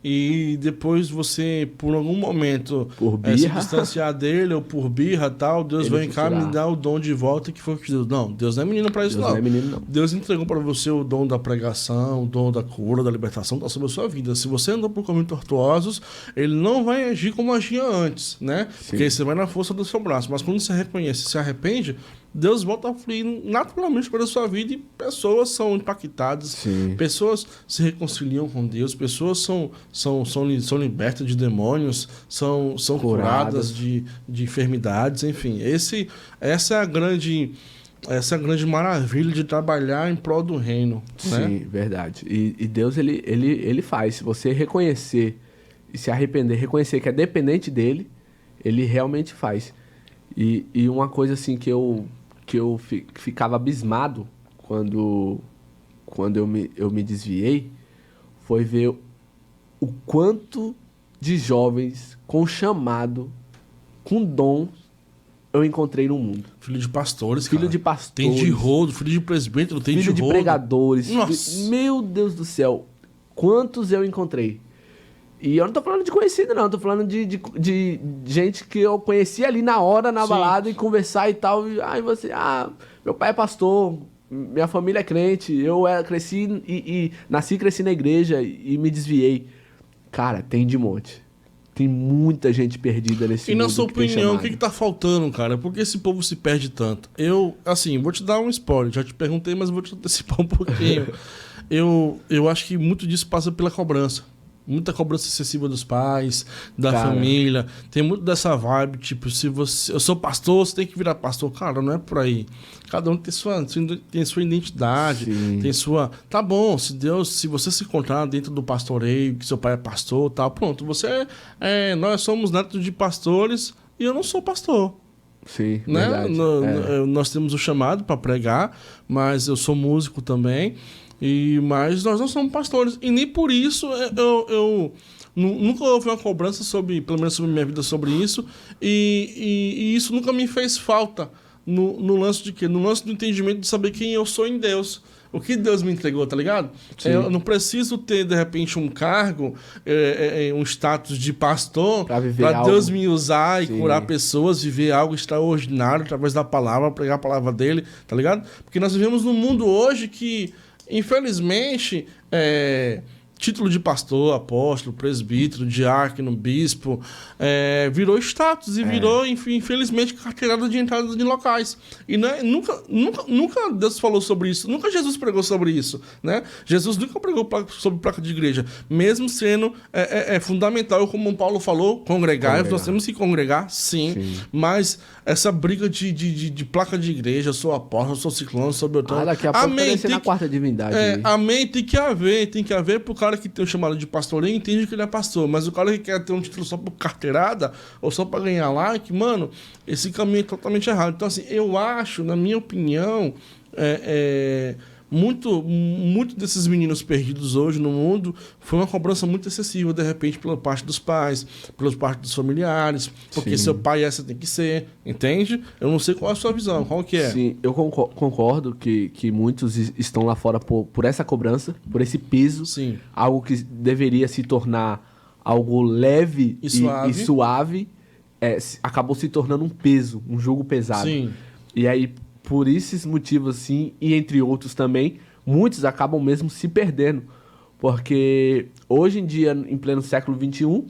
e depois você, por algum momento, se distanciar dele ou por birra e tal, Deus vem cá me dar o dom de volta que foi o que Deus. Não, Deus não é menino para isso,
Deus não é menino, não.
Deus entregou para você o dom da pregação, o dom da cura, da libertação, tá sobre a sua vida. Se você andou por caminhos tortuosos, ele não vai agir como agia antes, né?
Sim.
Porque aí você vai na força do seu braço. Mas quando você reconhece, se arrepende, Deus volta a fluir naturalmente pela sua vida e pessoas são impactadas,
Sim.
pessoas se reconciliam com Deus, pessoas são libertas de demônios, são curadas de enfermidades, enfim. Essa é a grande maravilha de trabalhar em prol do reino.
Sim,
né?
Verdade. E Deus, ele faz. Se você reconhecer e se arrepender, reconhecer que é dependente dele, ele realmente faz. E uma coisa assim que eu ficava abismado quando eu me desviei foi ver o quanto de jovens com chamado, com dom, eu encontrei no mundo.
Filho de pastores,
Filho
cara.
de pastores.
Tem de rodo, filho de presbítero, tem
filho de
rodo.
pregadores.
Nossa.
Meu Deus do céu. Quantos eu encontrei. E eu não tô falando de conhecido, não. Eu tô falando de gente que eu conheci ali na hora, na balada, e conversar e tal. E você... meu pai é pastor, minha família é crente, eu cresci e nasci e cresci na igreja e me desviei. Cara, tem de monte. Tem muita gente perdida nesse mundo.
E na sua opinião, o que tá faltando, cara? Por que esse povo se perde tanto? Eu, assim, vou te dar um spoiler. Já te perguntei, mas vou te antecipar um pouquinho. Eu acho que muito disso passa pela cobrança. Muita cobrança excessiva dos pais, da
Cara.
família. Tem muito dessa vibe, tipo, se você... Eu sou pastor, você tem que virar pastor. Cara, não é por aí. Cada um tem sua identidade,
Sim.
tem sua... Tá bom, se você se encontrar dentro do pastoreio, que seu pai é pastor e tal, pronto, nós somos netos de pastores e eu não sou pastor.
Sim,
Né?
verdade.
Nós temos o chamado para pregar, mas eu sou músico também, mas nós não somos pastores. E nem por isso eu nunca houve uma cobrança pelo menos sobre minha vida, sobre isso, e isso nunca me fez falta no lance de quê? No lance do entendimento de saber quem eu sou em Deus. O que Deus me entregou, tá ligado?
Sim.
Eu não preciso ter, de repente, um cargo, um status de pastor
Pra viver
pra
algo.
Deus me usar e
Sim.
curar pessoas, viver algo extraordinário através da palavra, pregar a palavra dele, tá ligado? Porque nós vivemos num mundo hoje que, infelizmente, título de pastor, apóstolo, presbítero, diácono, bispo, virou status e virou, infelizmente, carteirada de entrada em locais. E nunca Deus falou sobre isso, nunca Jesus pregou sobre isso, né? Jesus nunca pregou sobre placa de igreja, mesmo sendo fundamental, como o Paulo falou, congregar. Nós temos que congregar, sim. Mas essa briga de placa de igreja, eu sou apóstolo, eu sou ciclano, eu sou beltrano.
Daqui a pouco
Amém.
tá na quarta divindade.
Amém, tem que haver pro cara que tem o chamado de pastoreio, entende que ele é pastor, mas o cara que quer ter um título só por carteirada ou só pra ganhar like, mano, esse caminho é totalmente errado. Então, assim, eu acho, na minha opinião, muito desses meninos perdidos hoje no mundo foi uma cobrança muito excessiva, de repente, pela parte dos pais, pela parte dos familiares, porque
Sim.
seu pai essa tem que ser, entende? Eu não sei qual é a sua visão, qual que é?
Sim, eu concordo que muitos estão lá fora por essa cobrança, por esse peso.
Sim.
Algo que deveria se tornar algo leve
E
suave, acabou se tornando um peso, um jugo pesado.
Sim.
E aí, por esses motivos, assim, e entre outros também, muitos acabam mesmo se perdendo. Porque hoje em dia, em pleno século XXI,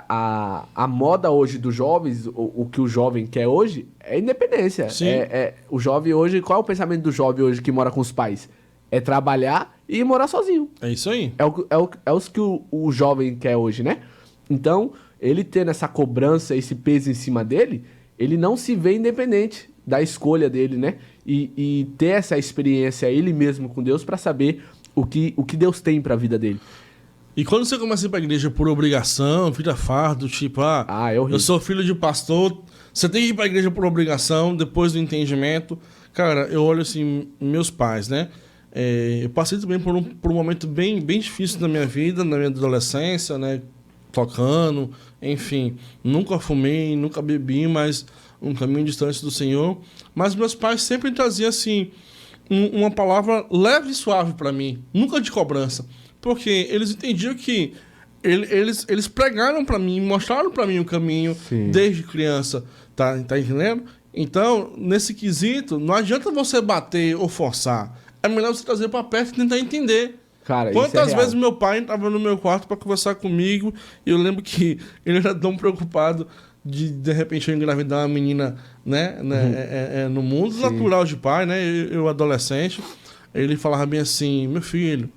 a moda hoje dos jovens, o que o jovem quer hoje, é independência.
Sim.
O jovem hoje, qual é o pensamento do jovem hoje que mora com os pais? É trabalhar e morar sozinho.
É isso aí.
É os que o jovem quer hoje, né? Então, ele tendo essa cobrança, esse peso em cima dele, ele não se vê independente da escolha dele, né? E ter essa experiência ele mesmo com Deus para saber o que Deus tem para a vida dele.
E quando você começa a ir pra igreja por obrigação, vira fardo, tipo,
é horrível.
eu sou filho de pastor, você tem que ir pra igreja por obrigação, depois do entendimento. Cara, eu olho assim, meus pais, né? Eu passei também por um momento bem, bem difícil na minha vida, na minha adolescência, né? Tocando, enfim. Nunca fumei, nunca bebi, mas um caminho distante do Senhor. Mas meus pais sempre traziam, assim, uma palavra leve e suave pra mim, nunca de cobrança. Porque eles entendiam que eles pregaram pra mim, mostraram pra mim o caminho. Sim. Desde criança, tá entendendo? Então, nesse quesito, não adianta você bater ou forçar. É melhor você trazer pra perto e tentar entender.
Cara,
quantas vezes meu pai entrava no meu quarto pra conversar comigo e eu lembro que ele era tão preocupado de repente eu engravidar uma menina, né, no mundo. Sim. Natural de pai, né, eu adolescente. Ele falava bem assim, meu filho,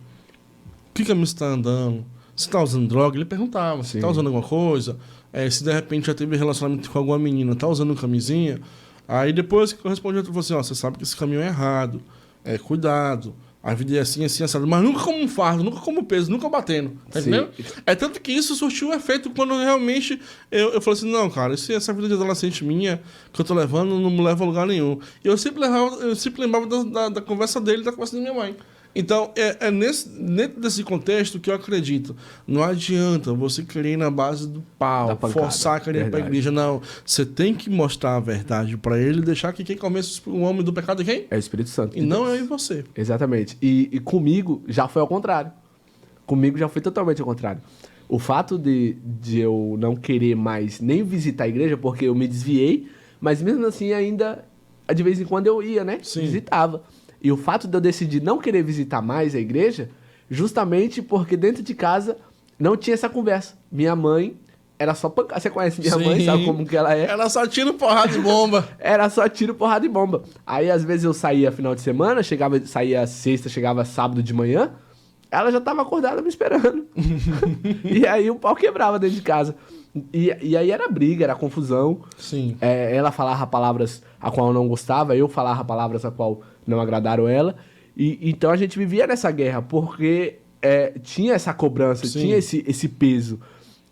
que caminho você tá andando? Você tá usando droga? Ele perguntava, você tá usando alguma coisa? Se de repente já teve relacionamento com alguma menina, tá usando camisinha? Aí depois que eu respondi, eu falei assim, você sabe que esse caminho é errado, cuidado, a vida é assim, assado, mas nunca como um fardo, nunca como peso, nunca batendo, tá entendendo? Tanto que isso surtiu um efeito quando realmente eu falei assim, não, cara, essa vida de adolescente minha, que eu tô levando, não me leva a lugar nenhum. E eu sempre lembrava da conversa dele, da conversa da minha mãe. Então, dentro desse contexto que eu acredito. Não adianta você querer ir na base do pau, forçar a querer ir pra igreja. Não, você tem que mostrar a verdade para ele e deixar que quem começa o homem do pecado é quem?
É o Espírito Santo.
E não é você.
Exatamente. E comigo já foi ao contrário. Comigo já foi totalmente ao contrário. O fato de eu não querer mais nem visitar a igreja, porque eu me desviei, mas mesmo assim ainda, de vez em quando eu ia, né?
Sim.
Visitava. E o fato de eu decidir não querer visitar mais a igreja, justamente porque dentro de casa não tinha essa conversa. Minha mãe era só pancada. Você conhece minha mãe, sabe como que ela é?
Era só tiro, porrada e bomba.
Era só tiro, porrada e bomba. Aí, às vezes, eu saía final de semana, saía sexta, chegava sábado de manhã, ela já estava acordada me esperando. E aí o pau quebrava dentro de casa. E aí era briga, era confusão.
Sim.
Ela falava palavras a qual eu não gostava, eu falava palavras a qual não agradaram ela. E então a gente vivia nessa guerra, porque tinha essa cobrança,
Sim.
tinha esse peso.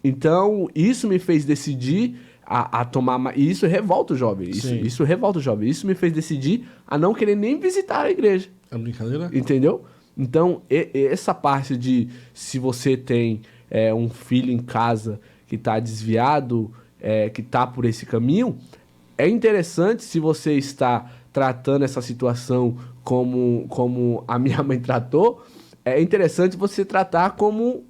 Então isso me fez decidir a tomar... E isso revolta o jovem. Isso revolta o jovem. Isso me fez decidir a não querer nem visitar a igreja.
É brincadeira?
Entendeu? Então, essa parte de se você tem um filho em casa que está desviado, que está por esse caminho, é interessante se você está tratando essa situação como a minha mãe tratou, é interessante você tratar como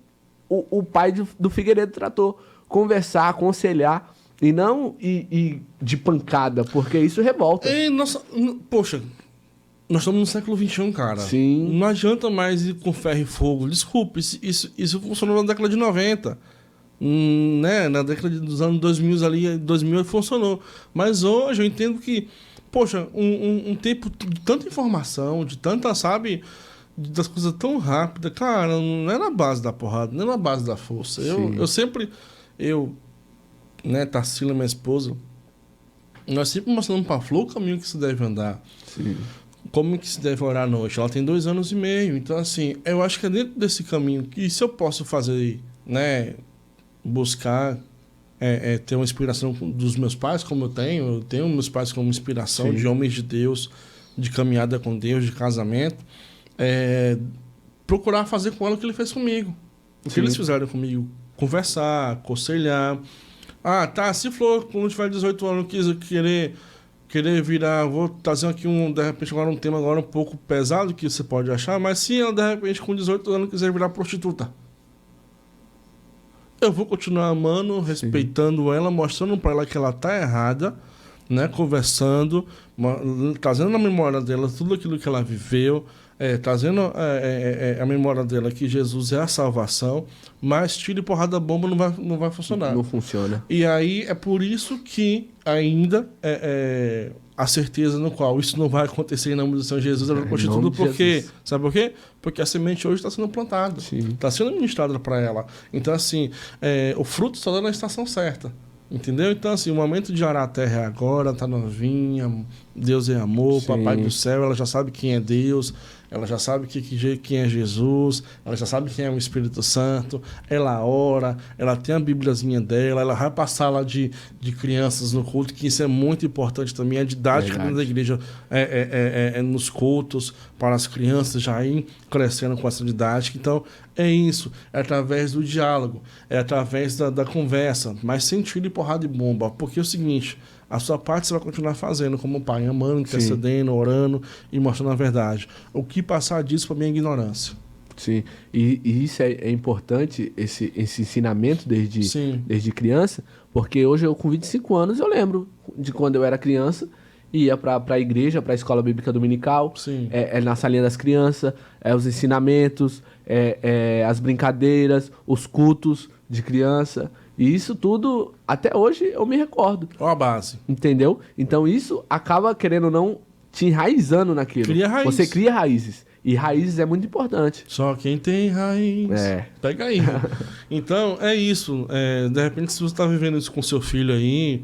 o pai do Figueiredo tratou. Conversar, aconselhar, e não ir de pancada, porque isso revolta.
Poxa, nós estamos no século XXI, cara.
Sim.
Não adianta mais ir com ferro e fogo. Desculpe, isso funcionou na década de 90. Né? Na década dos anos 2000 ali, 2000 funcionou. Mas hoje eu entendo que, poxa, um tempo de tanta informação, de tanta, sabe, das coisas tão rápidas, cara, não é na base da porrada, não é na base da força. Eu, né, Tarsila, minha esposa, nós sempre mostramos pra Flor o caminho que se deve andar.
Sim.
Como que se deve orar à noite. Ela tem 2 anos e meio. Então, assim, eu acho que é dentro desse caminho que se eu posso fazer, né, buscar ter uma inspiração dos meus pais, como eu tenho meus pais como inspiração. Sim. De homens de Deus, de caminhada com Deus, de casamento, procurar fazer com ela o que ele fez comigo. O que eles fizeram comigo. Conversar, aconselhar. Ah, tá, se for, quando tiver 18 anos, querer virar, vou trazer aqui de repente agora um tema agora um pouco pesado que você pode achar, mas se ela de repente com 18 anos quiser virar prostituta, eu vou continuar amando, respeitando ela, mostrando para ela que ela tá errada, né, conversando, trazendo na memória dela tudo aquilo que ela viveu, trazendo a memória dela que Jesus é a salvação, mas tiro e porrada bomba não vai funcionar.
Não funciona.
E aí é por isso que ainda a certeza no qual isso não vai acontecer em nome do Senhor Jesus, ela continua tudo porque... Sabe por quê? Porque a semente hoje está sendo plantada. Está sendo ministrada para ela. Então, assim, o fruto só dá na estação certa. Entendeu? Então, assim, o momento de orar a terra é agora, tá novinha, Deus é amor, sim. Papai do céu, ela já sabe quem é Deus, ela já sabe quem é Jesus, ela já sabe quem é o Espírito Santo, ela ora, ela tem a Bíbliazinha dela, ela vai passar lá de crianças no culto, que isso é muito importante também, a didática da igreja nos cultos, para as crianças já irem crescendo com essa didática. Então, é isso, é através do diálogo, é através da conversa, mas sem tiro e porrada e bomba, porque é o seguinte, a sua parte você vai continuar fazendo como pai, amando, intercedendo, orando e mostrando a verdade. O que passar disso para mim é ignorância.
Sim, e isso é importante, esse ensinamento desde criança, porque hoje eu com 25 anos eu lembro de quando eu era criança, ia para a igreja, para a escola bíblica dominical, na salinha das crianças, os ensinamentos, as brincadeiras, os cultos de criança, e isso tudo, até hoje, eu me recordo.
Ó a base.
Entendeu? Então isso acaba, querendo ou não, te enraizando naquilo.
Cria raiz.
Você cria raízes. E raízes é muito importante.
Só quem tem raiz. Pega aí. Então, é isso. De repente, se você está vivendo isso com seu filho aí,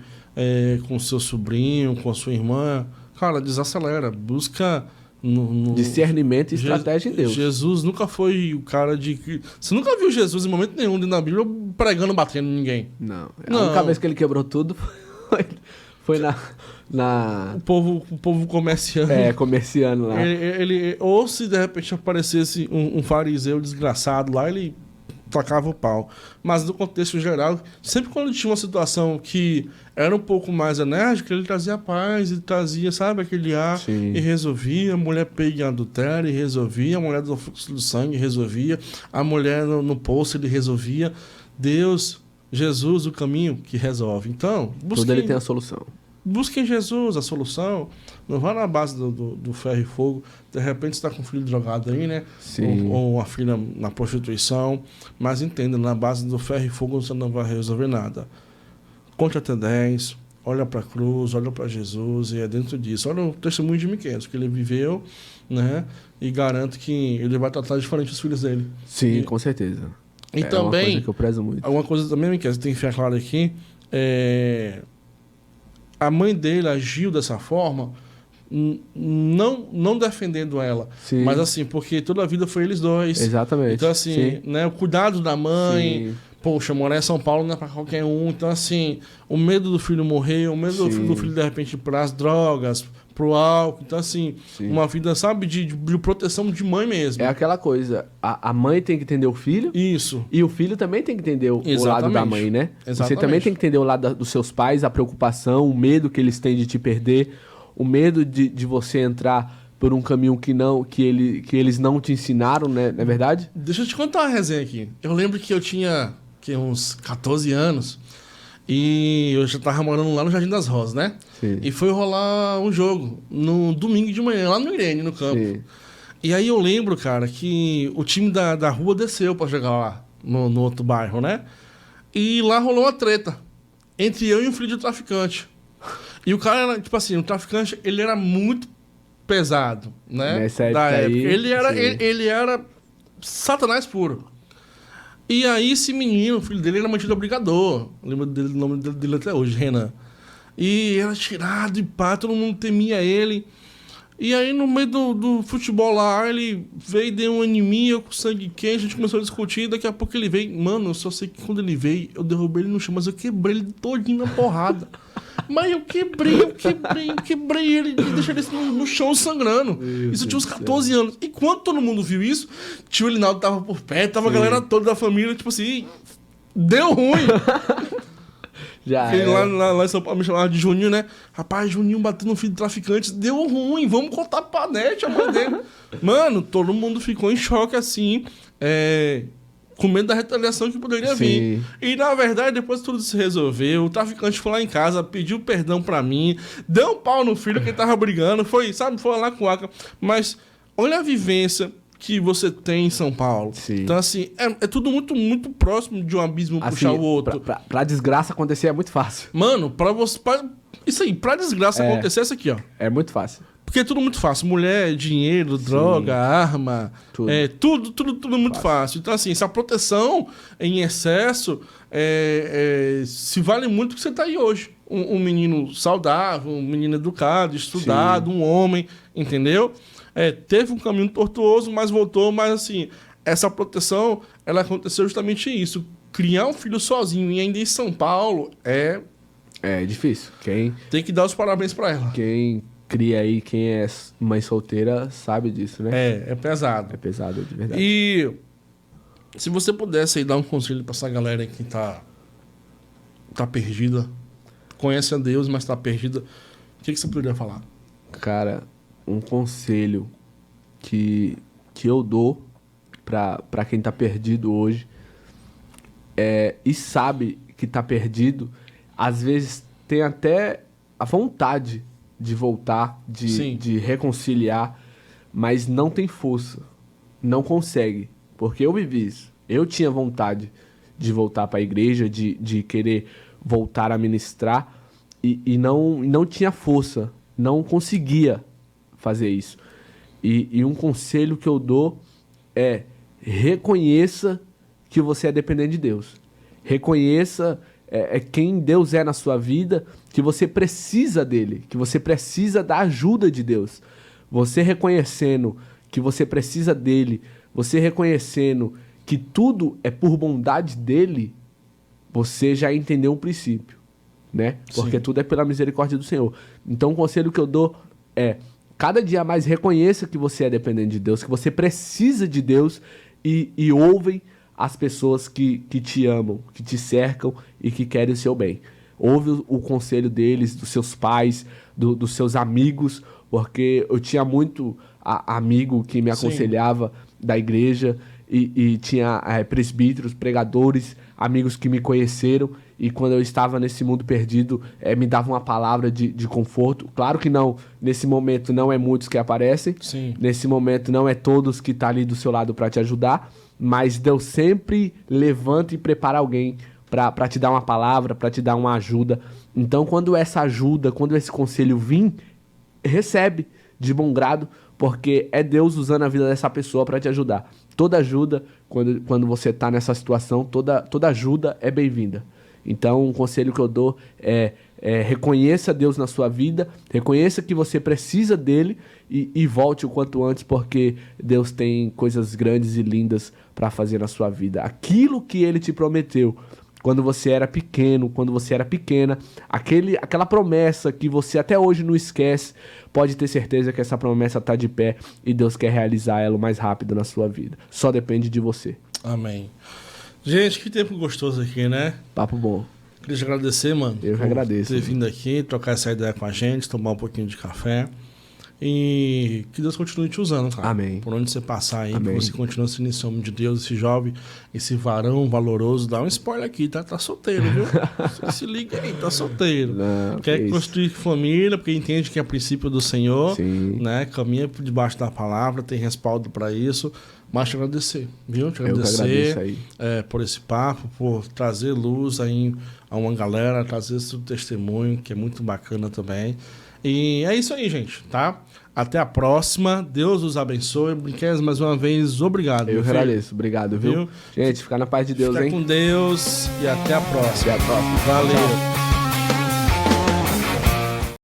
com seu sobrinho, com a sua irmã, cara, desacelera. Busca...
discernimento e estratégia em Deus.
Jesus nunca foi o cara de... Você nunca viu Jesus em momento nenhum dentro da Bíblia pregando, batendo em ninguém.
Não. A única vez que ele quebrou tudo foi na...
O povo comerciando.
Comerciando lá.
Ou se de repente aparecesse um fariseu desgraçado lá, ele tacava o pau. Mas no contexto geral, sempre quando tinha uma situação que era um pouco mais enérgica, ele trazia paz, ele trazia, sabe, aquele ar e resolvia. A mulher pega em adultério e resolvia. A mulher do fluxo do sangue resolvia. A mulher no poço ele resolvia. Deus, Jesus, o caminho que resolve. Então,
tudo ele tem a solução.
Busquem Jesus, a solução. Não vá na base do ferro e fogo. De repente você está com um filho drogado aí, né? Ou uma filha na prostituição. Mas entenda, na base do ferro e fogo você não vai resolver nada. Conte até 10. olha para a cruz, olha para Jesus, e é dentro disso. Olha o testemunho de Miqueias, que ele viveu, né? E garanto que ele vai tratar diferente os filhos dele.
Sim, com certeza.
E
É
também,
uma coisa que eu prezo muito.
alguma coisa também, Miqueias, tem que ficar claro aqui, a mãe dele agiu dessa forma, não defendendo ela,
Sim.
mas assim, porque toda a vida foi eles dois.
Exatamente.
Então, assim,
Sim.
né, o cuidado da mãe,
Sim.
poxa, morar em São Paulo não é pra qualquer um. Então, assim, o medo do filho morrer, o medo
Sim.
do filho, de repente, ir pras drogas, pro álcool. Então, assim,
Sim.
uma vida, sabe, de proteção de mãe mesmo.
É aquela coisa, a mãe tem que entender o filho
Isso.
e o filho também tem que entender o lado
Exatamente.
da mãe, né? Você
Exatamente.
também tem que entender o lado dos seus pais, a preocupação, o medo que eles têm de te perder, o medo de você entrar por um caminho que eles não te ensinaram, né? Não é verdade?
Deixa eu te contar uma resenha aqui. Eu lembro que eu tinha uns 14 anos e eu já tava morando lá no Jardim das Rosas, né?
Sim.
E foi rolar um jogo no domingo de manhã, lá no Irene, no campo.
Sim.
E aí eu lembro, cara, que o time da rua desceu pra jogar lá, no outro bairro, né? E lá rolou uma treta entre eu e um filho de traficante. E o cara era, tipo assim, o traficante, ele era muito pesado, né?
Nessa época aí,
Ele era satanás puro. E aí esse menino, o filho dele, era mantido obrigador. Eu lembro do nome dele até hoje, Renan. E era tirado e pá, todo mundo temia ele. E aí no meio do futebol lá, ele veio, deu uma anemia com sangue quente, a gente começou a discutir, daqui a pouco ele veio. Mano, eu só sei que quando ele veio, eu derrubei ele no chão, mas eu quebrei ele todinho na porrada. Mas eu quebrei ele e deixei ele no chão sangrando. Isso tinha uns 14 anos. E quando todo mundo viu isso, tio Elinaldo tava por perto, tava a galera toda da família, tipo assim, deu ruim.
Já
Porque
é.
lá em São Paulo me chamavam de Juninho, né? Rapaz, Juninho bateu no filho de traficante, deu ruim, vamos contar pra net a mãe dele. Mano, todo mundo ficou em choque assim, com medo da retaliação que poderia vir. E na verdade, depois tudo se resolveu, o traficante foi lá em casa, pediu perdão pra mim, deu um pau no filho que ele tava brigando, foi lá com o Aca. Mas olha a vivência que você tem em São Paulo.
Sim.
Então, assim, é tudo muito, muito próximo de um abismo
Assim,
puxar o outro.
pra desgraça acontecer é muito fácil.
Mano, isso aí, pra desgraça acontecer, isso aqui, ó.
É muito fácil.
Porque é tudo muito fácil. Mulher, dinheiro, droga, arma.
Tudo.
Tudo muito fácil. Então, assim, essa proteção em excesso se vale muito que você tá aí hoje. Um menino saudável, um menino educado, estudado, um homem, entendeu? Teve um caminho tortuoso, mas voltou. Mas, assim, essa proteção, ela aconteceu justamente isso. Criar um filho sozinho e ainda em São Paulo é
difícil.
Tem que dar os parabéns pra ela.
Quem cria aí, quem é mãe solteira, sabe disso, né?
É pesado.
É pesado, de verdade.
E se você pudesse aí dar um conselho pra essa galera aí que tá perdida, conhece a Deus, mas tá perdida, o que você poderia falar?
Cara, um conselho que eu dou pra quem tá perdido hoje e sabe que tá perdido, às vezes tem até a vontade de voltar, de reconciliar, mas não tem força, não consegue, porque eu vivi isso. Eu tinha vontade de voltar para a igreja, de querer voltar a ministrar e não tinha força, não conseguia fazer isso. E um conselho que eu dou é: reconheça que você é dependente de Deus. Reconheça quem Deus é na sua vida, que você precisa dele, que você precisa da ajuda de Deus. Você reconhecendo que você precisa dele, você reconhecendo que tudo é por bondade dele, você já entendeu um princípio, né? Porque
Sim.
tudo é pela misericórdia do Senhor. Então o conselho que eu dou é: cada dia mais reconheça que você é dependente de Deus, que você precisa de Deus e ouvem as pessoas que te amam, que te cercam e que querem o seu bem. Ouve o conselho deles, dos seus pais, dos seus amigos, porque eu tinha muito amigo que me aconselhava da igreja e tinha presbíteros, pregadores, amigos que me conheceram e quando eu estava nesse mundo perdido, me davam uma palavra de conforto. Claro que não, nesse momento não é muitos que aparecem,
Sim.
nesse momento não é todos que estão ali do seu lado para te ajudar, mas Deus sempre levanta e prepara alguém para te dar uma palavra, para te dar uma ajuda. Então, quando essa ajuda, quando esse conselho vir, recebe de bom grado, porque é Deus usando a vida dessa pessoa para te ajudar. Toda ajuda, quando você está nessa situação, toda ajuda é bem-vinda. Então, um conselho que eu dou é reconheça Deus na sua vida, reconheça que você precisa dele e volte o quanto antes, porque Deus tem coisas grandes e lindas para fazer na sua vida. Aquilo que ele te prometeu quando você era pequeno, quando você era pequena, aquela promessa que você até hoje não esquece, pode ter certeza que essa promessa está de pé e Deus quer realizar ela o mais rápido na sua vida. Só depende de você.
Amém. Gente, que tempo gostoso aqui, né?
Papo bom.
Queria te agradecer, mano.
Eu que agradeço.
Por ter vindo aqui, trocar essa ideia com a gente, tomar um pouquinho de café. E que Deus continue te usando, cara.
Amém.
Por onde você passar aí,
Amém.
que você continue sendo esse homem de Deus, esse jovem, esse varão valoroso. Dá um spoiler aqui, tá? Tá solteiro, viu? Se liga aí, tá solteiro.
Não,
quer construir família, porque entende que é princípio do Senhor.
Sim.
Né? Caminha por debaixo da palavra, tem respaldo para isso. Mas te agradecer, viu? Te agradecer
aí.
Por esse papo, por trazer luz aí a uma galera, trazer esse testemunho, que é muito bacana também. E é isso aí, gente, tá? Até a próxima. Deus os abençoe. Brinquedos, mais uma vez, obrigado.
Eu que agradeço. Obrigado, viu? Gente, ficar na paz de Deus,
Fica
hein?
com Deus e até a próxima.
Até a próxima.
Valeu.